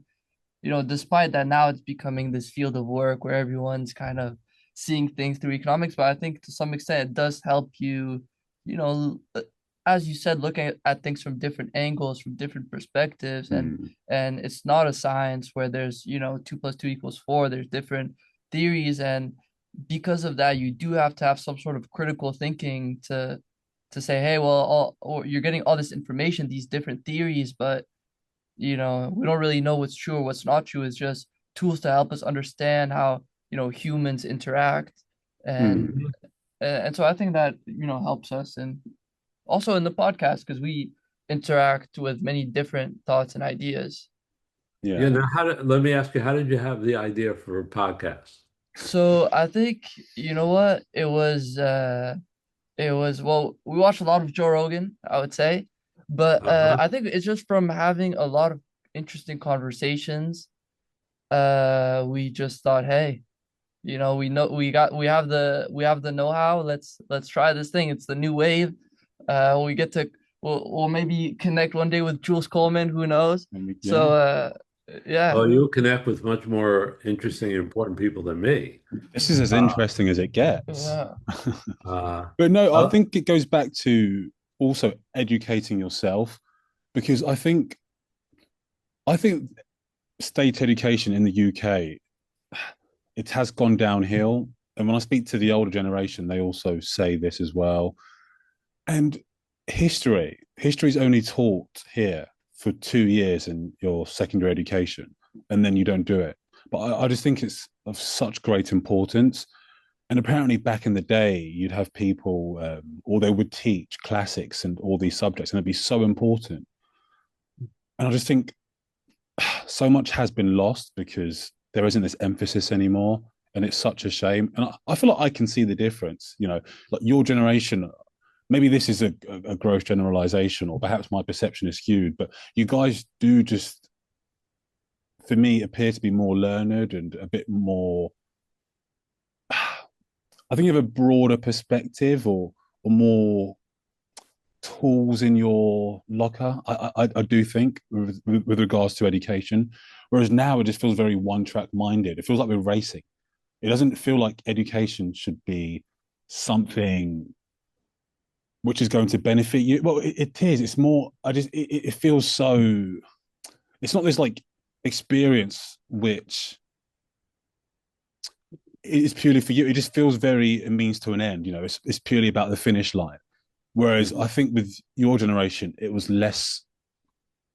despite that now it's becoming this field of work where everyone's kind of seeing things through economics, but I think to some extent it does help you, as you said, looking at things from different angles, from different perspectives, mm, and it's not a science where there's, 2 + 2 = 4. There's different theories, and because of that, you do have to have some sort of critical thinking to say, hey, well, or you're getting all this information, these different theories, but we don't really know what's true or what's not true. It's just tools to help us understand how, humans interact. And mm. Mhm. and so I think that, helps us and also in the podcast because we interact with many different thoughts and ideas. Yeah, Yeah. now let me ask you, how did you have the idea for a podcast? So I think, you know what? Well, we watched a lot of Joe Rogan, I would say, but Uh-huh. I think it's just from having a lot of interesting conversations. We just thought, hey, we have the know-how. Let's try this thing. It's the new wave. We get to we'll maybe connect one day with Jules Coleman. Who knows? So Yeah. yeah, Well, you'll connect with much more interesting and important people than me. This is as Uh, interesting as it gets. yeah. uh, But no, I uh, think it goes back to also educating yourself because I think state education in the UK, it has gone downhill. And when I speak to the older generation, they also say this as well. And history is only taught here for 2 years in your secondary education, and then you don't do it. But I just think it's of such great importance. And apparently, back in the day, you'd have people, or they would teach classics and all these subjects, and it'd be so important. And I just think so much has been lost because there isn't this emphasis anymore, and it's such a shame. And I feel like I can see the difference. Like your generation, maybe this is a gross generalization, or perhaps my perception is skewed, but you guys do just, for me, appear to be more learned and a bit more. I think you have a broader perspective or more tools in your locker. I do think with regards to education, whereas now it just feels very one track minded. It feels like we're racing. It doesn't feel like education should be something which is going to benefit you. Well, it is. It's more. It feels so. It's not this like experience which is purely for you. It just feels very a means to an end. It's purely about the finish line. Whereas I think with your generation, it was less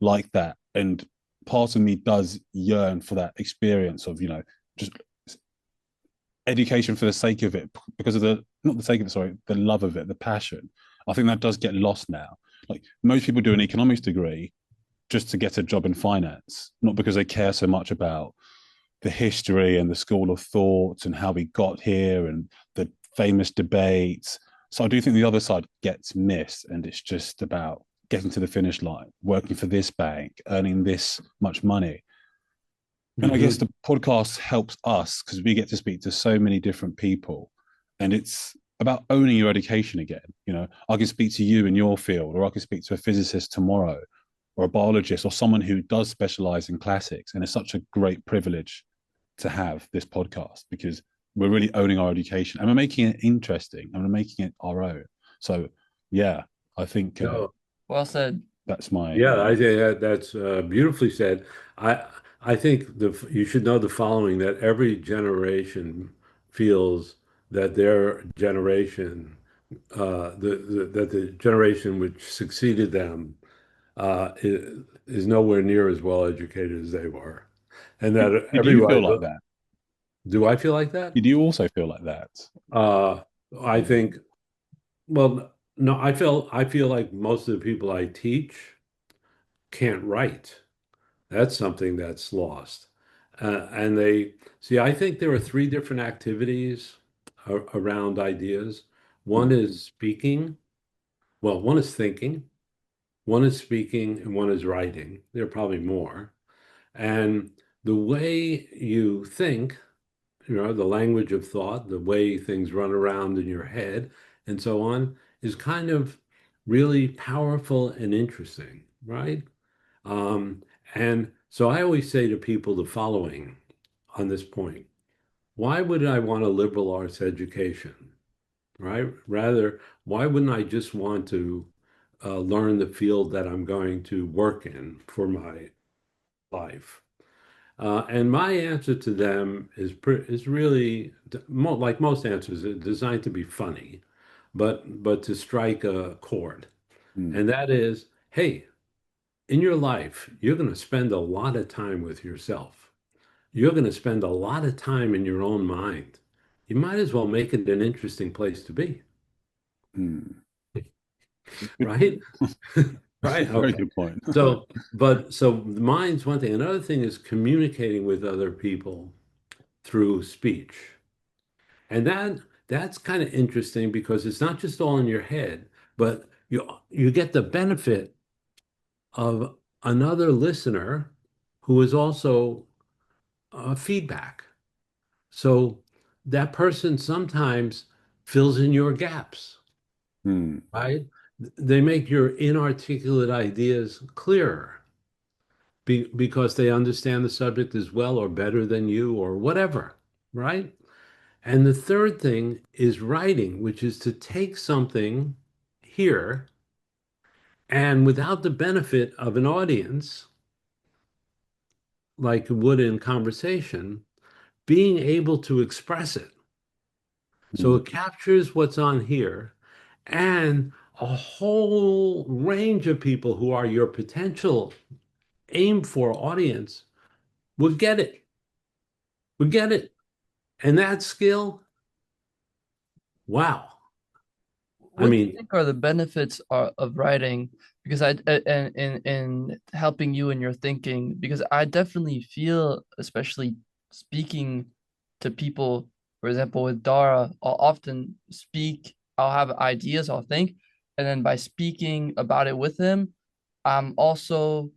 like that. And part of me does yearn for that experience of, just education for the sake of it, because of not the sake of it, sorry, the love of it, the passion. I think that does get lost now. Like most people do an economics degree just to get a job in finance, not because they care so much about the history and the school of thought and how we got here and the famous debates. So I do think the other side gets missed, and it's just about getting to the finish line, working for this bank, earning this much money. And I guess mhm. the podcast helps us because we get to speak to so many different people, and it's about owning your education again. I can speak to you in your field, or I can speak to a physicist tomorrow, or a biologist, or someone who does specialize in classics. And it's such a great privilege to have this podcast because we're really owning our education and we're making it interesting and we're making it our own. So, yeah, I think No, Well said. that's my yeah, I think that's beautifully said. I I think you should know the following, that every generation feels that their generation, that the generation which succeeded them, is nowhere near as well educated as they were, and Do that you feel everybody. like that? Do I feel like that? Do you also feel like that? Uh, I think, well, no, I feel like most of the people I teach can't write. That's something that's lost. And they see, I think there are three different activities around ideas. One is speaking. Well, one is thinking, one is speaking, and one is writing. There are probably more. And the way you think, the language of thought, the way things run around in your head, and so on, is kind of really powerful and interesting, right? Um, and so I always say to people the following on this point. Why would I want a liberal arts education, right? Rather, why wouldn't I just want to learn the field that I'm going to work in for my life? And my answer to them is really like most answers, designed to be funny, but to strike a chord. Mm. And that is, hey, in your life, you're going to spend a lot of time with yourself. You're going to spend a lot of time in your own mind. You might as well make it an interesting place to be, Mm. Good right? point. Right. Very Okay. good point. So the mind's one thing. Another thing is communicating with other people through speech. And that's kind of interesting because it's not just all in your head, but you get the benefit of another listener who is also feedback. So that person sometimes fills in your gaps, Mm. right? They make your inarticulate ideas clearer because they understand the subject as well or better than you or whatever, right? And the third thing is writing, which is to take something here and without the benefit of an audience, like it would in conversation, being able to express it. So Mm. it captures what's on here and a whole range of people who are your potential aim for audience would get it, would get it. And that skill, wow. I What do you mean, think are the benefits of writing? Because in helping you in your thinking, because I definitely feel, especially speaking to people, for example, with Dara, I'll often speak, I'll have ideas, I'll think, and then by speaking about it with him, I'm also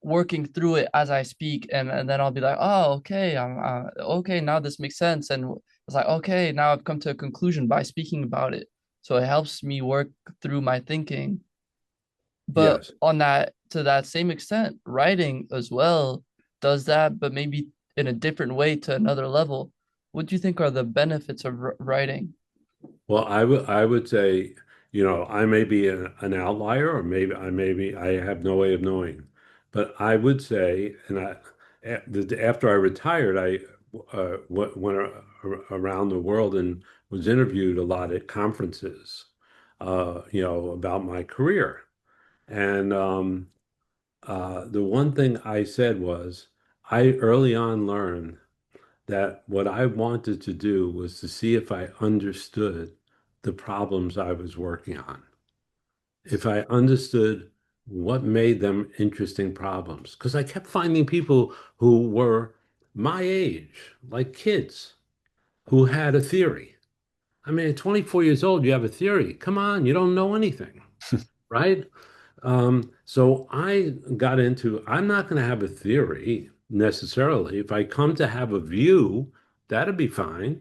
working through it as I speak, and then I'll be like, oh, okay, I'm okay, now this makes sense, and it's like, okay, now I've come to a conclusion by speaking about it. So it helps me work through my thinking. But yes. on that, to that same extent, writing as well does that, but maybe in a different way to another level. What do you think are the benefits of writing? Well, I would say, I may be an outlier, or maybe I have no way of knowing, but I would say, and after I retired, I went around the world and was interviewed a lot at conferences, about my career, and the one thing I said was, I early on learned that what I wanted to do was to see if I understood the problems I was working on, if I understood what made them interesting problems. Because I kept finding people who were my age, like kids, who had a theory. I mean, at 24 years old, you have a theory. Come on, you don't know anything, right? So I got into, I'm not going to have a theory necessarily. If I come to have a view, that'd be fine.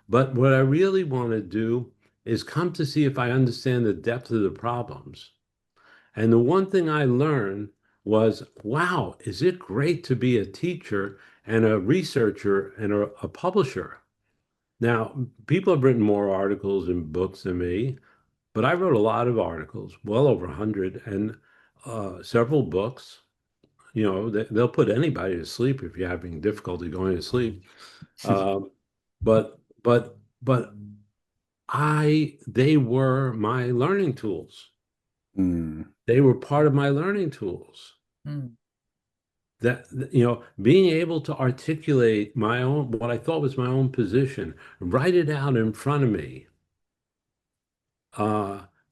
But what I really want to do is come to see if I understand the depth of the problems. And the one thing I learned was, wow, is it great to be a teacher and a researcher and a publisher? Now, people have written more articles and books than me, but I wrote a lot of articles, well over 100, and several books. They'll put anybody to sleep if you're having difficulty going to sleep. Um, but they were my learning tools. Mm. They were part of my learning tools. Hmm. that, being able to articulate my own, what I thought was my own position, write it out in front of me,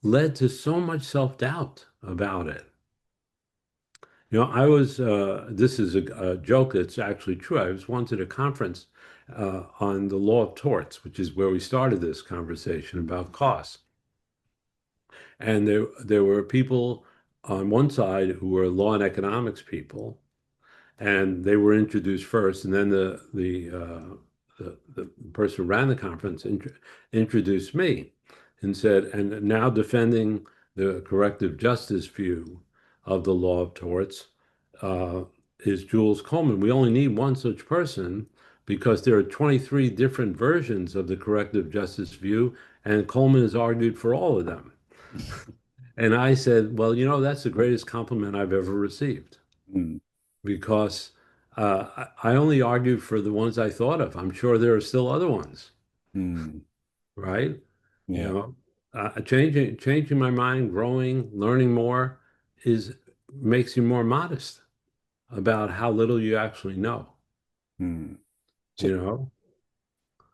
led to so much self-doubt about it. I was, this is a joke that's actually true. I was once at a conference on the law of torts, which is where we started this conversation about costs. And there were people on one side who were law and economics people, and they were introduced first, and then the person who ran the conference introduced me and said, and now defending the corrective justice view of the law of torts is Jules Coleman. We only need one such person because there are 23 different versions of the corrective justice view, and Coleman has argued for all of them. And I said, well, that's the greatest compliment I've ever received. Mm. Because I only argued for the ones I thought of. I'm sure there are still other ones, right? Yeah. Changing my mind, growing, learning more makes you more modest about how little you actually know. So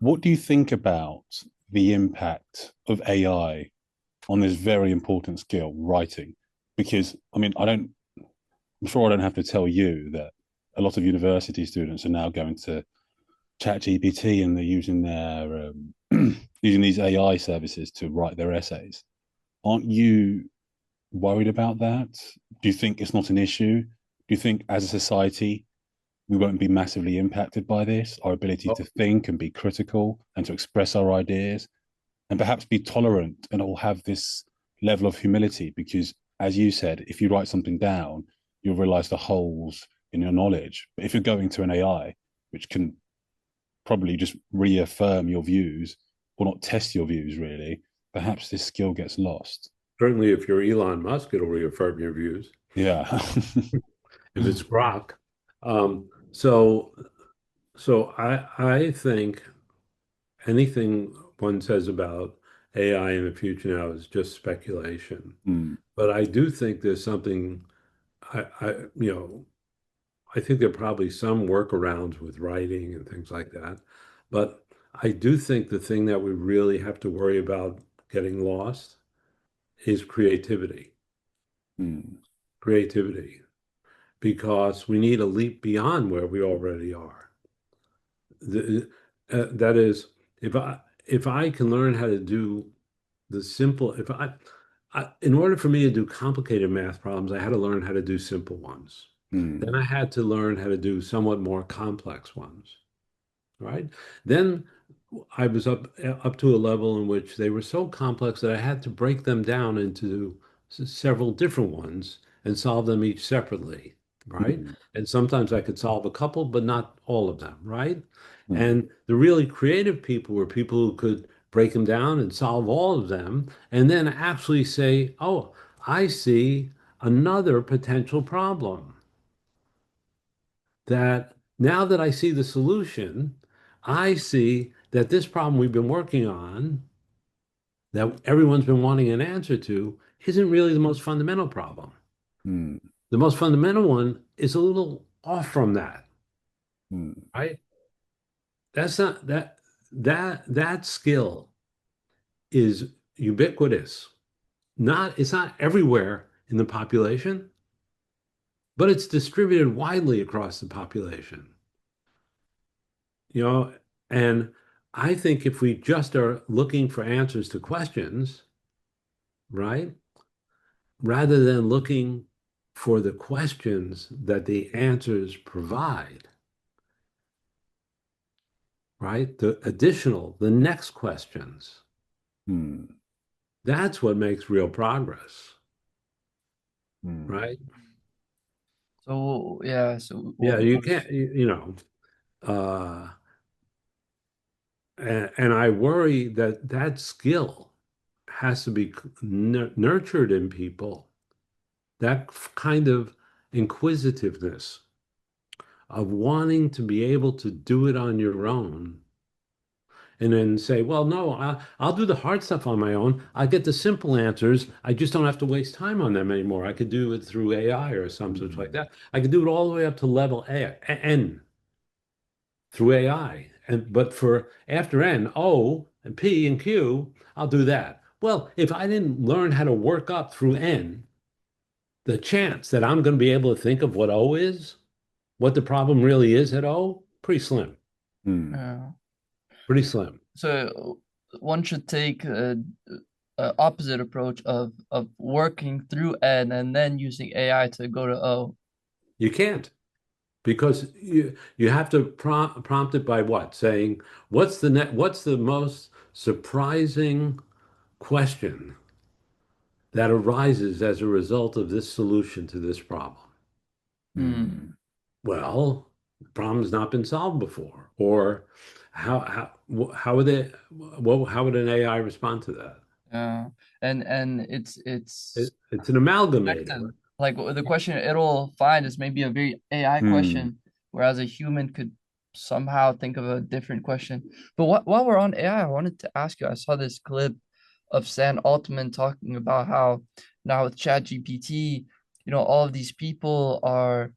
what do you think about the impact of AI on this very important skill, writing? Because I'm sure I don't have to tell you that a lot of university students are now going to ChatGPT and they're using their using these AI services to write their essays. Aren't you worried about that? Do you think it's not an issue? Do you think as a society we won't be massively impacted by this? Our ability to think and be critical and to express our ideas and perhaps be tolerant and all have this level of humility, because as you said, if you write something down, you'll realize the holes in your knowledge. But if you're going to an AI, which can probably just reaffirm your views or not test your views really, perhaps this skill gets lost. Certainly, if you're Elon Musk, it'll reaffirm your views. Yeah. If it's Grok. So I think anything one says about AI in the future now is just speculation. But I do think there's something, I think there are probably some workarounds with writing and things like that. But I do think the thing that we really have to worry about getting lost is creativity. Creativity, because we need a leap beyond where we already are. That is, if I can learn how to do the simple, in order for me to do complicated math problems, I had to learn how to do simple ones. Then I had to learn how to do somewhat more complex ones, right? Then I was up to a level in which they were so complex that I had to break them down into several different ones and solve them each separately, right? And sometimes I could solve a couple, but not all of them, right? And the really creative people were people who could break them down and solve all of them, and then actually say, oh, I see another potential problem. That now that I see the solution, I see that this problem we've been working on, that everyone's been wanting an answer to, isn't really the most fundamental problem. The most fundamental one is a little off from that, right? That's not that skill is ubiquitous. It's not everywhere in the population, but it's distributed widely across the population. And I think if we just are looking for answers to questions, right, rather than looking for the questions that the answers provide, right, the next questions, that's what makes real progress, right? So yeah, so Yeah, you can't, uh, and I worry that that skill has to be nurtured in people, that kind of inquisitiveness of wanting to be able to do it on your own and then say, well, no, I'll do the hard stuff on my own. I get the simple answers. I just don't have to waste time on them anymore. I could do it through AI or something like that. I could do it all the way up to level N through AI. But for after N, O and P and Q, I'll do that. Well, if I didn't learn how to work up through N, the chance that I'm going to be able to think of what O is, what the problem really is at O, pretty slim. Yeah. Pretty slim. So one should take a opposite approach of working through N and then using AI to go to O. You can't because you have to prompt it by what? Saying, what's the most surprising question that arises as a result of this solution to this problem? Hmm. Well, the problem's not been solved before. Or how would they how would an AI respond to that? Yeah. And it's It's an amalgamator. expected. Like the question it'll find is maybe a very AI question, whereas a human could somehow think of a different question. But while we're on AI, I wanted to ask you, I saw this clip of Sam Altman talking about how now with ChatGPT, all of these people are,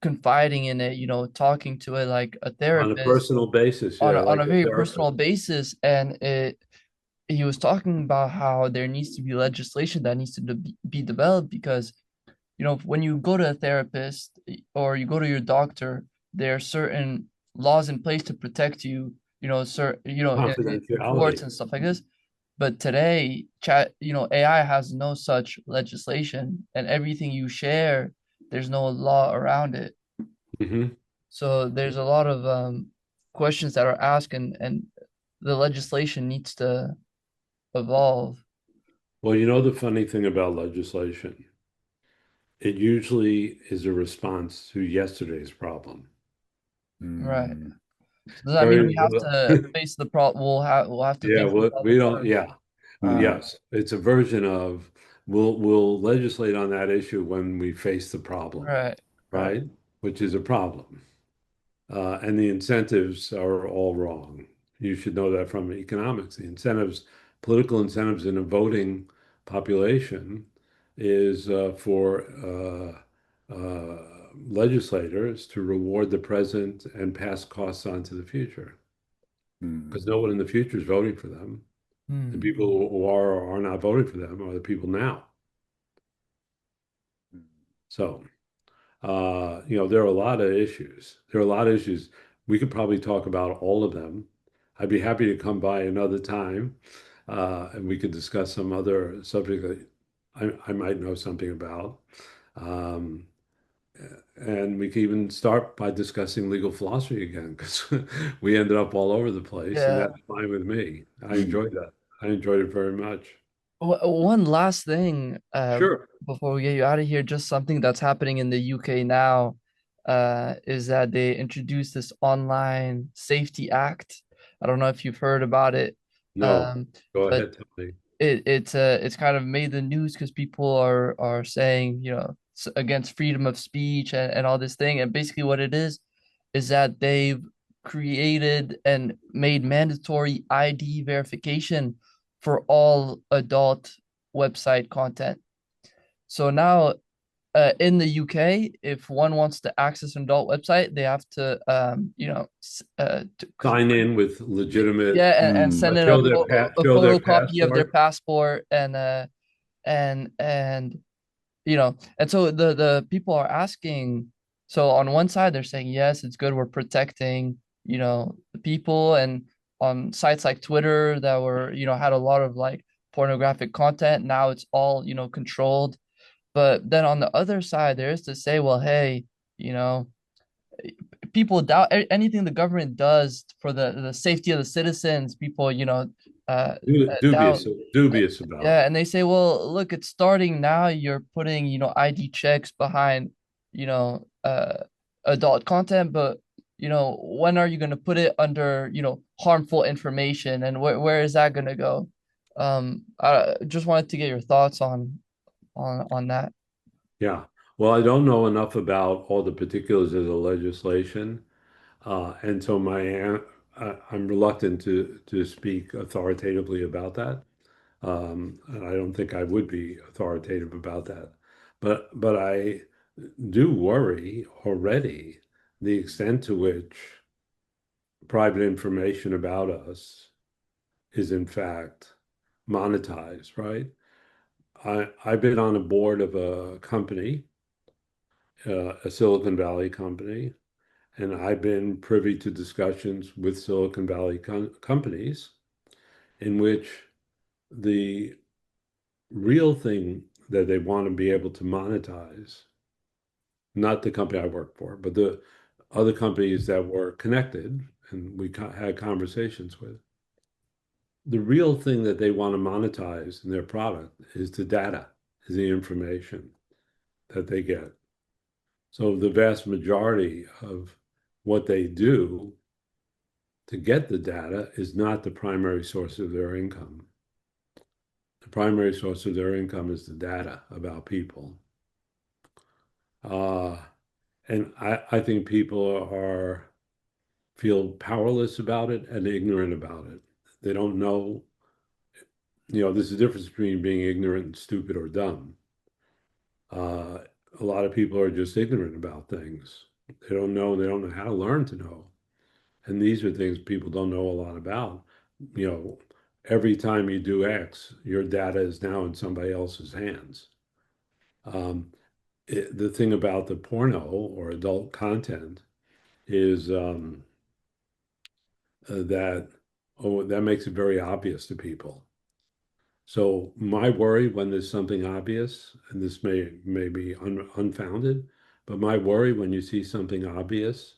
confiding in it, talking to it like a On a therapist personal basis, on yeah, on like a a very personal therapist. basis, and he was talking about how there needs to be legislation that needs to be developed because when you go to a therapist or you go to your doctor, there are certain laws in place to protect you, in courts Confidentiality. and stuff like this. But today, AI has no such legislation, and everything you share, there's no law around it. Hmm. So there's a lot of questions that are asked, and the legislation needs to evolve. Well, you know the funny thing about legislation, it usually is a response to yesterday's problem. Right. So does that mean Very we have to face the problem? We'll have to yeah, face the well, we problem don't, first. yeah. Uh, Yes, it's a version of we'll legislate on that issue when we face the problem, right. Right. right? Which is a problem. And the incentives are all wrong. You should know that from economics. The incentives, political incentives in a voting population is for legislators to reward the present and pass costs on to the future. Because no one in the future is voting for them. The Hmm. people who are or are not voting for them are the people now. So, there are a lot of issues. There are a lot of issues. We could probably talk about all of them. I'd be happy to come by another time, and we could discuss some other subject that I might know something about. Um, and we could even start by discussing legal philosophy again, because we ended up all over the place, and Yeah. that's fine with me. I enjoyed that. I enjoyed it very much. One last thing, Sure. before we get you out of here, just something that's happening in the UK now, is that they introduced this online safety act. I don't know if you've heard about it, No, um, go but ahead, tell me. it's kind of made the news because people are saying, against freedom of speech and all this thing. And basically what it is that they've created and made mandatory ID verification for all adult website content. So now, in the UK, if one wants to access an adult website, they have to, Sign in with legitimate, yeah, and send in show their pa a show their photocopy of their passport. passport and and so the people are asking. So on one side they're saying yes, it's good, we're protecting the people, and on sites like Twitter that were had a lot of like pornographic content, now it's all controlled. But then on the other side there is to say, well, hey, you know people doubt anything the government does for the safety of the citizens. People doubt. Dubious about it. Yeah, and they say, well, look, it's starting now. You're putting, ID checks behind, you know, uh, adult content, but when are you going to put it under, harmful information, and where is that going to go? I just wanted to get your thoughts on that. Yeah. Well, I don't know enough about all the particulars of the legislation. And so I'm reluctant to speak authoritatively about that. And I don't think I would be authoritative about that. But I do worry already the extent to which private information about us is in fact monetized, right? I've been on a board of a company, a Silicon Valley company, and I've been privy to discussions with Silicon Valley companies in which the real thing that they want to be able to monetize, not the company I work for, but the other companies that were connected and we had conversations with, the real thing that they want to monetize in their product is the data, is the information that they get. So the vast majority of what they do to get the data is not the primary source of their income. The primary source of their income is the data about people. And I think people feel powerless about it and ignorant about it. They don't know, there's a difference between being ignorant and stupid or dumb. A lot of people are just ignorant about things. They don't know how to learn to know. And these are things people don't know a lot about. Every time you do X, your data is now in somebody else's hands. The thing about the porno or adult content is that makes it very obvious to people. So my worry when there's something obvious, and this may be unfounded, but my worry when you see something obvious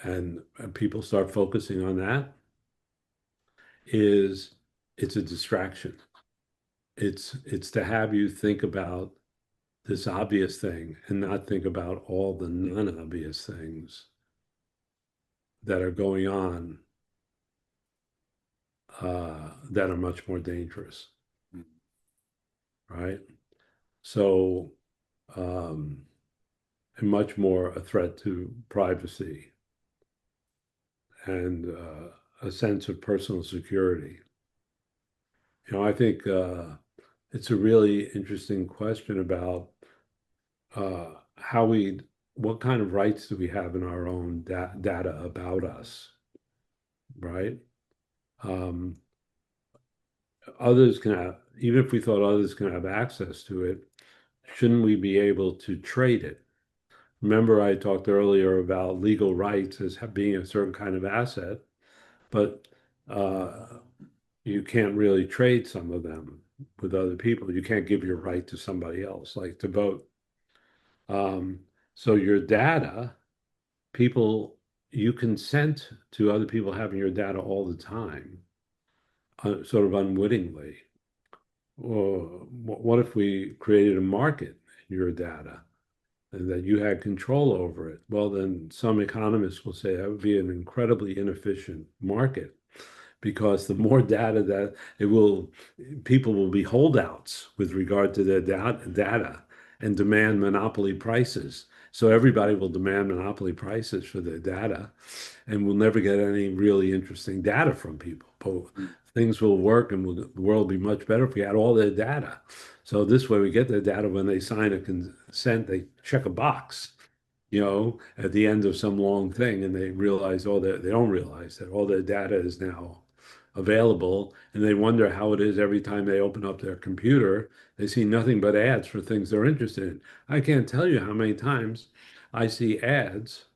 and people start focusing on that is it's a distraction. It's to have you think about this obvious thing and not think about all the non-obvious things that are going on that are much more dangerous, right? So, and much more a threat to privacy and a sense of personal security. I think it's a really interesting question about what kind of rights do we have in our own data about us, right? Others can have, even if we thought others can have access to it, shouldn't we be able to trade it? Remember, I talked earlier about legal rights as being a certain kind of asset, but you can't really trade some of them with other people. You can't give your right to somebody else, like to vote. So your data, you consent to other people having your data all the time, sort of unwittingly. Or what if we created a market in your data and that you had control over it? Well, then some economists will say that would be an incredibly inefficient market because the more data that people will be holdouts with regard to their data and demand monopoly prices. So everybody will demand monopoly prices for their data, and we'll never get any really interesting data from people. But things will work and the world will be much better if we had all their data. So this way we get their data when they sign a consent, they check a box, at the end of some long thing, and they don't realize that all their data is now available, and they wonder how it is every time they open up their computer, they see nothing but ads for things they're interested in. I can't tell you how many times I see ads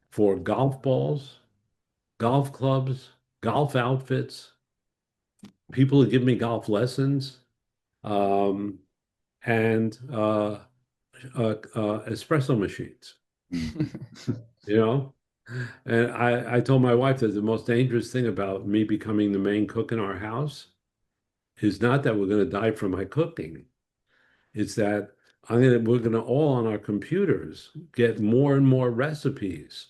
for golf balls, golf clubs, golf outfits, people who give me golf lessons, and espresso machines, you know? And I told my wife that the most dangerous thing about me becoming the main cook in our house is not that we're going to die from my cooking. It's that we're going to all on our computers get more and more recipes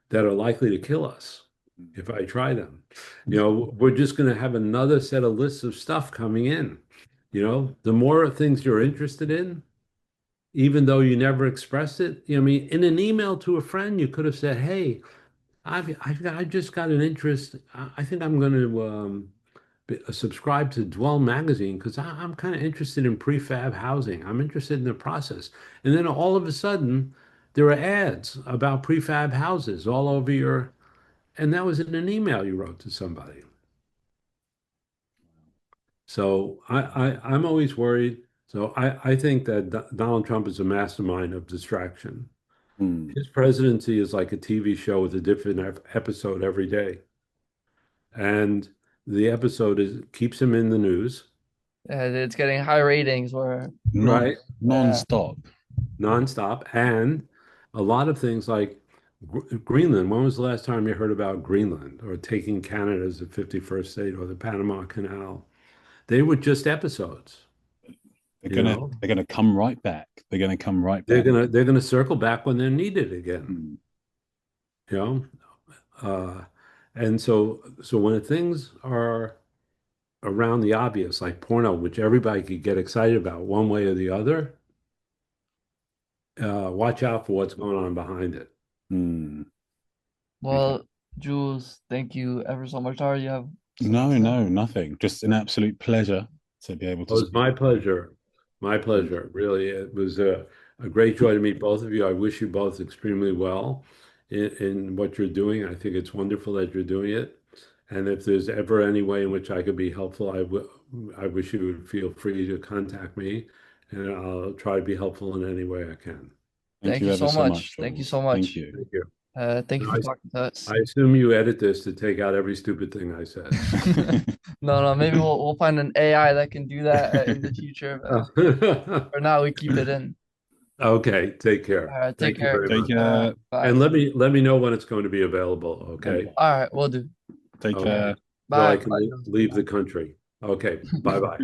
that are likely to kill us if I try them. We're just going to have another set of lists of stuff coming in. The more things you're interested in, even though you never expressed it. In an email to a friend, you could have said, hey, I just got an interest. I think I'm going to subscribe to Dwell magazine because I'm kind of interested in prefab housing. I'm interested in the process. And then all of a sudden, there are ads about prefab houses all over your, and that was in an email you wrote to somebody. So I'm always worried. So I think that Donald Trump is a mastermind of distraction. His presidency is like a TV show with a different episode every day. And the episode keeps him in the news, And it's getting high ratings where right? Non-stop. Nonstop. And a lot of things like Greenland. When was the last time you heard about Greenland or taking Canada as the 51st state or the Panama Canal? They were just episodes. They're gonna come right back. They're gonna come right They're back. gonna circle back when they're needed again. You know, and so when things are around the obvious, like porno, which everybody could get excited about one way or the other, watch out for what's going on behind it. well, Jules, thank you ever so much. Are you have No, nothing. Just an absolute pleasure to be able It to was speak. my pleasure. My pleasure. Really, it was a great joy to meet both of you. I wish you both extremely well in what you're doing. I think it's wonderful that you're doing it. And if there's ever any way in which I could be helpful, I wish you would feel free to contact me, and I'll try to be helpful in any way I can. Thank Thank you you ever so so much. much, Thank you Jules. so Thank much. you. Thank you. Thank you And for talking to us. I assume you edit this to take out every stupid thing I said. No, maybe we'll find an AI that can do that in the future. But for now, we keep it in. Okay, take care. All right, take Thank you care. very Take much. care. Bye. And let me know when it's going to be available, okay? All right, we'll do. Take Okay. care. So I Bye. can Bye, Jules. leave the country. Okay, bye-bye.